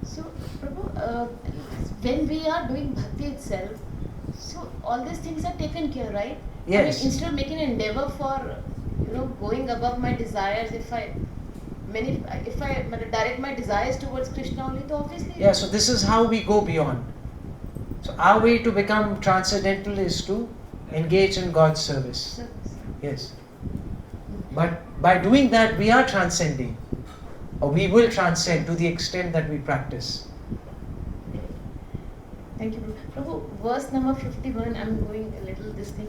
Speaker 8: So, Prabhu, when we are doing bhakti itself, so all these things are taken care, right?
Speaker 1: Yes.
Speaker 8: I mean, instead of making an endeavor for, going above my desires, if I direct my desires towards Krishna only, so obviously.
Speaker 1: Yeah, so this is how we go beyond. So our way to become transcendental is to engage in God's service. Yes. But by doing that, we are transcending. Or we will transcend to the extent that we practice.
Speaker 8: Thank you, Prabhu. Verse number 51, I'm going a little this thing.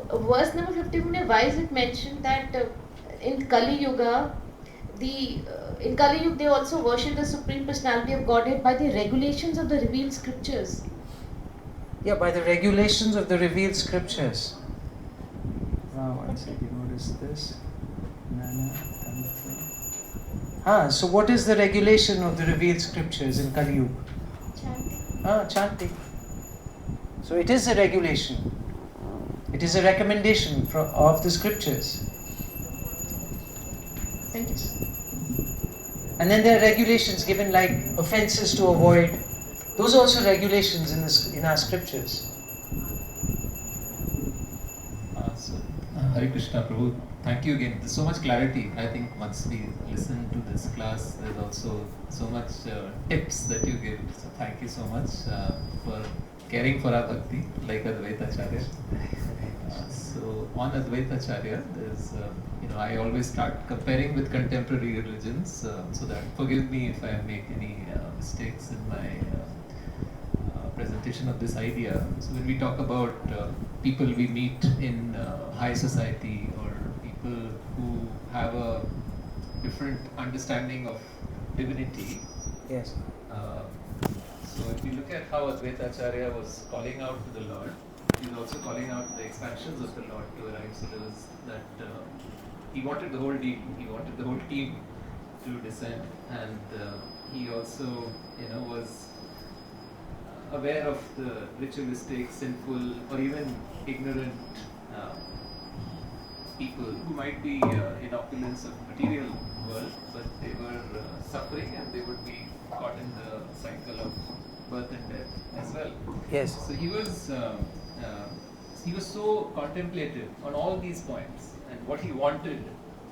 Speaker 8: Prabhu, verse number 51, why is it mentioned that in Kali Yuga, in Kali Yuga they also worship the Supreme Personality of Godhead by the regulations of the revealed scriptures?
Speaker 1: Yeah, by the regulations of the revealed scriptures. One second, what is this? So what is the regulation of the revealed scriptures in Kali Yuga?
Speaker 8: Chanting.
Speaker 1: Chanting. So it is a regulation. It is a recommendation of the scriptures.
Speaker 8: Thank you.
Speaker 1: And then there are regulations given like offenses to avoid. Those are also regulations in our scriptures.
Speaker 9: Hare Krishna, Prabhu. Thank you again. There's so much clarity. I think once we listen to this class, there's also so much tips that you give. So thank you so much for caring for our bhakti, like Advaita Acharya. So on Advaita Acharya, there's, I always start comparing with contemporary religions, so that forgive me if I make any mistakes in my presentation of this idea. So when we talk about people we meet in high society or people who have a different understanding of divinity.
Speaker 1: Yes.
Speaker 9: So if you look at how Advaita Acharya was calling out to the Lord, he was also calling out the expansions of the Lord to arrive. So there was that he wanted the whole team to descend, and he also was aware of the ritualistic, sinful, or even ignorant people who might be in opulence of material world, but they were suffering and they would be caught in the cycle of birth and death as well.
Speaker 1: Yes.
Speaker 9: So he was so contemplative on all these points and what he wanted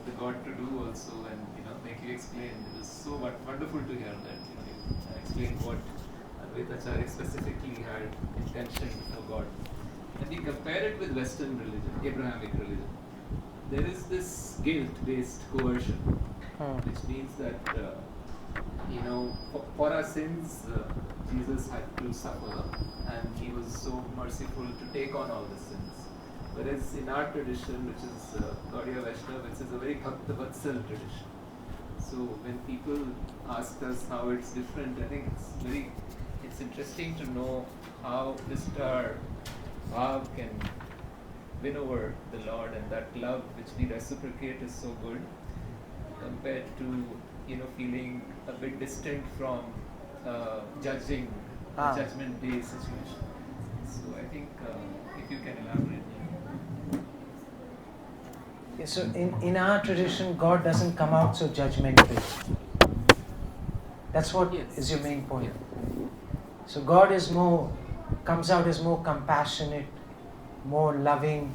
Speaker 9: the God to do also, and like you explained, it was so wonderful to hear that you explained what Advaita Acharya specifically had intention for God. And you compare it with Western religion, Abrahamic religion. There is this guilt-based coercion, which means that for our sins, Jesus had to suffer, and he was so merciful to take on all the sins. Whereas in our tradition, which is Gaudiya Vaishnava, which is a very Bhakta Vatsal tradition. So when people ask us how it's different, I think it's interesting to know how Vishtar Bhav can win over the Lord, and that love which we reciprocate is so good compared to feeling a bit distant from judging the Judgment Day situation. So I think if you can elaborate.
Speaker 1: Yeah, so in our tradition, God doesn't come out so judgmental. That's what is your main point. Yeah. So God comes out as more compassionate, more loving,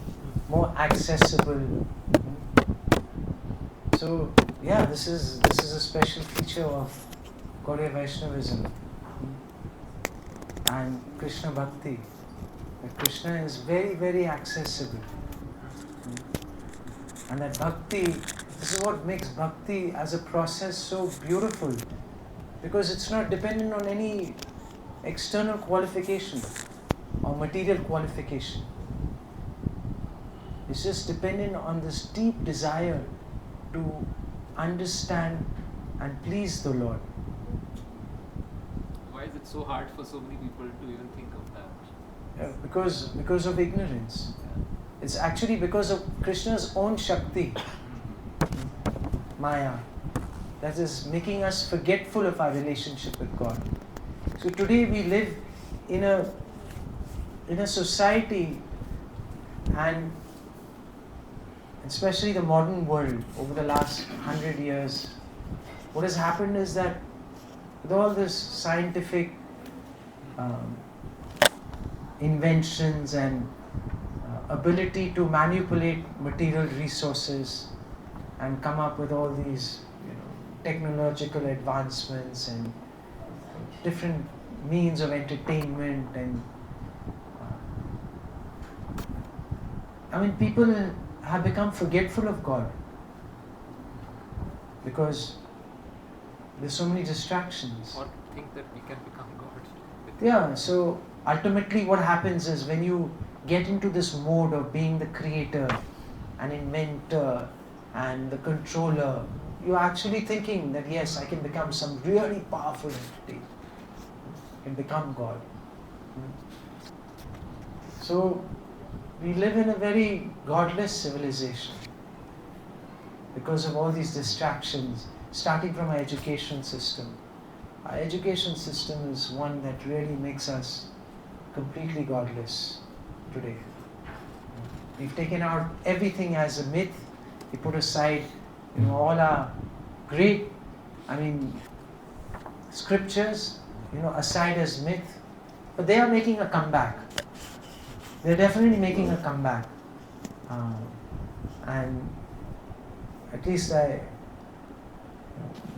Speaker 1: more accessible. So yeah, this is a special feature of Gaudiya Vaishnavism and Krishna Bhakti. Krishna is very, very accessible. And that bhakti, this is what makes bhakti as a process so beautiful, because it's not dependent on any external qualification or material qualification. It's just dependent on this deep desire to understand and please the Lord.
Speaker 9: Why is it so hard for so many people to even think of that?
Speaker 1: Because of ignorance. It's actually because of Krishna's own Shakti, Maya, that is making us forgetful of our relationship with God. So today we live in a society, and especially the modern world over the last 100 years, what has happened is that with all this scientific inventions and ability to manipulate material resources and come up with all these technological advancements and different means of entertainment, and people have become forgetful of God because there's so many distractions.
Speaker 9: Or think that we can become God.
Speaker 1: Yeah, so ultimately what happens is when you get into this mode of being the creator and inventor and the controller, you're actually thinking that yes, I can become some really powerful entity, I can become God. So we live in a very godless civilization because of all these distractions, starting from our education system. Our education system is one that really makes us completely godless today. We've taken out everything as a myth. We put aside, all our great, scriptures, aside as myth. But they are making a comeback. They're definitely making a comeback. And at least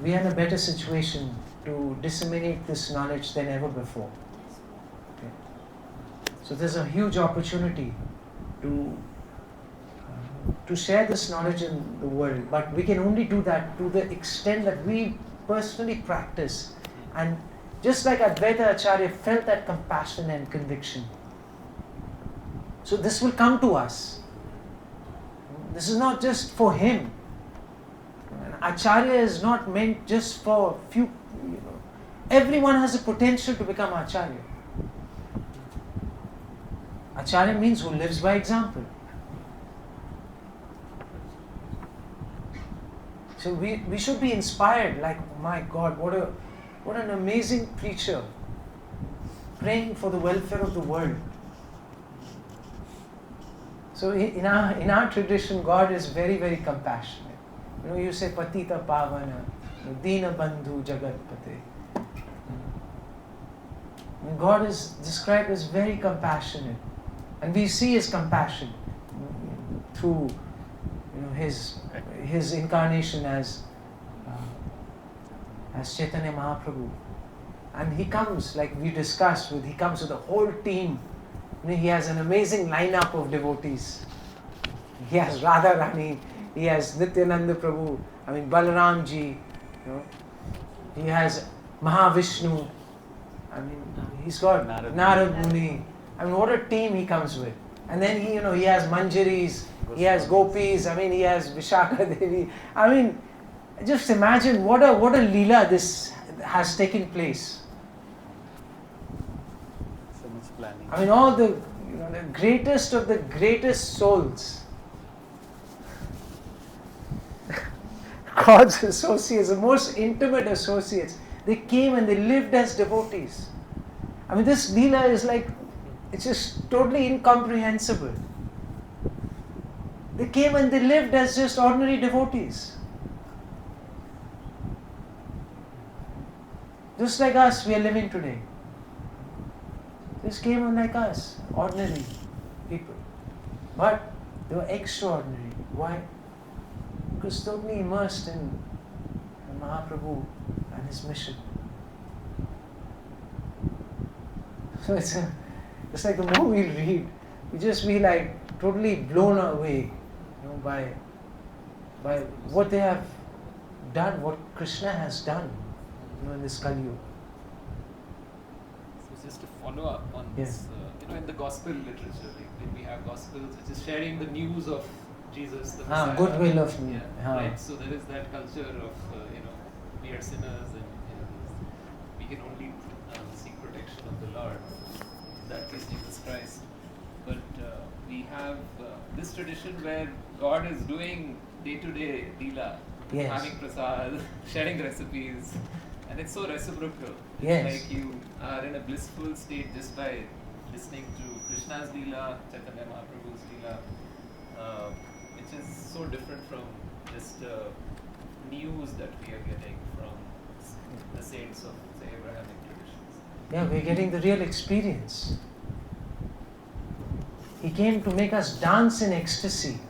Speaker 1: we are in a better situation to disseminate this knowledge than ever before. Okay. So there's a huge opportunity to share this knowledge in the world, but we can only do that to the extent that we personally practice. And just like Advaita Acharya felt that compassion and conviction, so this will come to us. This is not just for him. Acharya is not meant just for few. Everyone has a potential to become Acharya. Acharya means who lives by example. So we should be inspired, like, oh my God, what an amazing preacher, praying for the welfare of the world. So in our tradition, God is very, very compassionate. You say Patita Pavana, Dina Bandhu Jagatpate. God is described as very compassionate, and we see His compassion through His incarnation as Caitanya Mahaprabhu. And He comes, like we discussed, He comes with a whole team. He has an amazing lineup of devotees. He has Radharani, He has Nityananda Prabhu, Balaramji, He has Mahavishnu, He's got Narad Muni. What a team He comes with. And then He has Manjaris, He has Gopis, He has Vishakha Devi. Just imagine what a Lila this has taken place.
Speaker 10: So much planning.
Speaker 1: All the the greatest of the greatest souls, God's associates, the most intimate associates, they came and they lived as devotees. This Leela is like, it's just totally incomprehensible. They came and they lived as just ordinary devotees. Just like us, we are living today. Just came on like us, ordinary people. But they were extraordinary. Why? Because totally immersed in Mahaprabhu and his mission. So it's like the more we read, we just be like totally blown away, by what they have done, what Krishna has done, in this Kali Yuga.
Speaker 9: So just to follow up on this, in the gospel literature, when we have gospels, which is sharing the news of Jesus, the Messiah.
Speaker 1: Goodwill of me.
Speaker 9: Right. So there is that culture of we are sinners and we can only seek protection of the Lord. In that case, Jesus Christ. But we have this tradition where God is doing day-to-day Lila, having prasad, sharing recipes, and it's so reciprocal. It's like you are in a blissful state just by listening to Krishna's Lila, Chaitanya Mahaprabhu's Lila, which is so different from just news that we are getting from the saints of, say, Abrahamic traditions.
Speaker 1: Yeah, we're getting the real experience. He came to make us dance in ecstasy.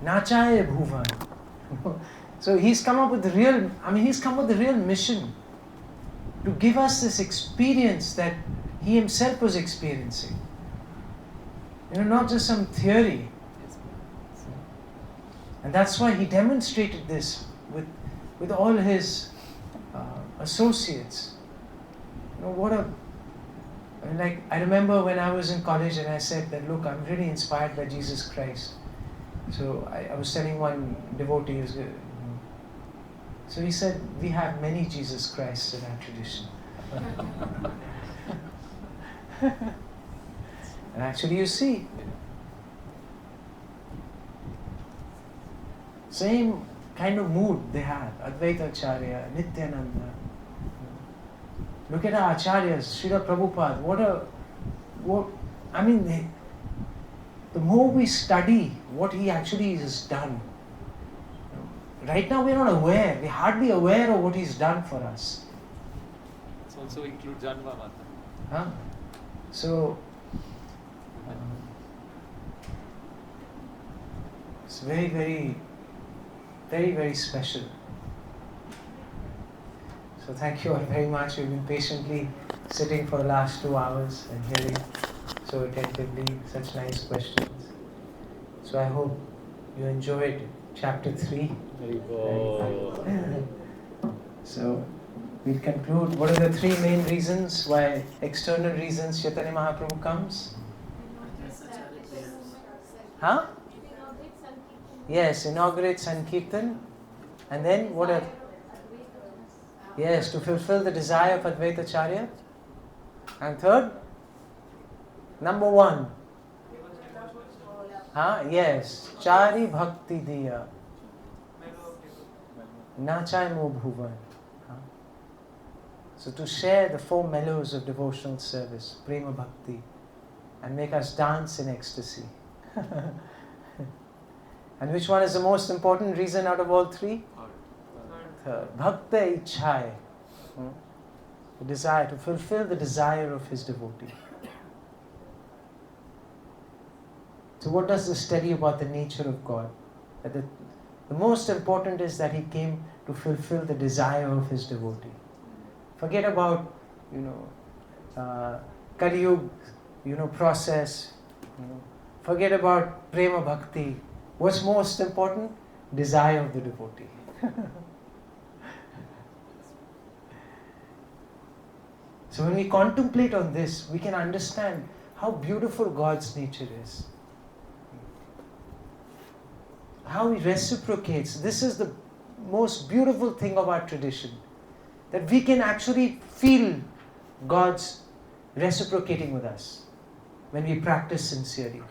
Speaker 1: Nachaye bhuvan. So he's come up with the real mission to give us this experience that he himself was experiencing. Not just some theory. And that's why he demonstrated this with all his associates. I remember when I was in college and I said that, look, I'm really inspired by Jesus Christ. So I was telling one devotee, so he said, we have many Jesus Christs in our tradition. And actually you see, same kind of mood they had. Advaita Acharya, Nityananda. Look at our Acharyas, Srila Prabhupada. The more we study what he actually has done, right now we're not aware, we're hardly aware of what he's done for us.
Speaker 9: It also includes Janva Mata.
Speaker 1: So, it's very, very very, very special. So thank you all very much. You've been patiently sitting for the last 2 hours and hearing so attentively such nice questions. So I hope you enjoyed chapter 3. So we'll conclude. What are the 3 main reasons why external reasons Chaitanya Mahaprabhu comes? Huh? Yes, inaugurate Sankirtan. And then what are... Yes, to fulfill the desire of Advaita Acharya. And third? Number 1. Huh? Yes. Chari bhakti diya. Nachay mo bhuvan. So to share the 4 mellows of devotional service, prema bhakti, and make us dance in ecstasy. And which one is the most important reason out of all 3? Third. Bhakta ichhai. The desire, to fulfill the desire of his devotee. So what does this tell you about the nature of God? That the most important is that he came to fulfill the desire of his devotee. Forget about, Kali Yuga, process. Forget about prema bhakti. What's most important? Desire of the devotee. So when we contemplate on this, we can understand how beautiful God's nature is. How he reciprocates. This is the most beautiful thing of our tradition. That we can actually feel God's reciprocating with us when we practice sincerely.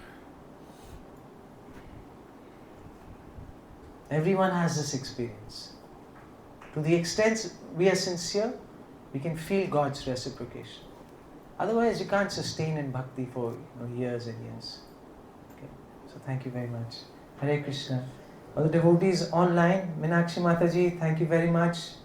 Speaker 1: Everyone has this experience. To the extent we are sincere, we can feel God's reciprocation. Otherwise, you can't sustain in bhakti for years and years. Okay. So thank you very much. Hare Krishna. All the devotees online, Meenakshi Mataji, thank you very much.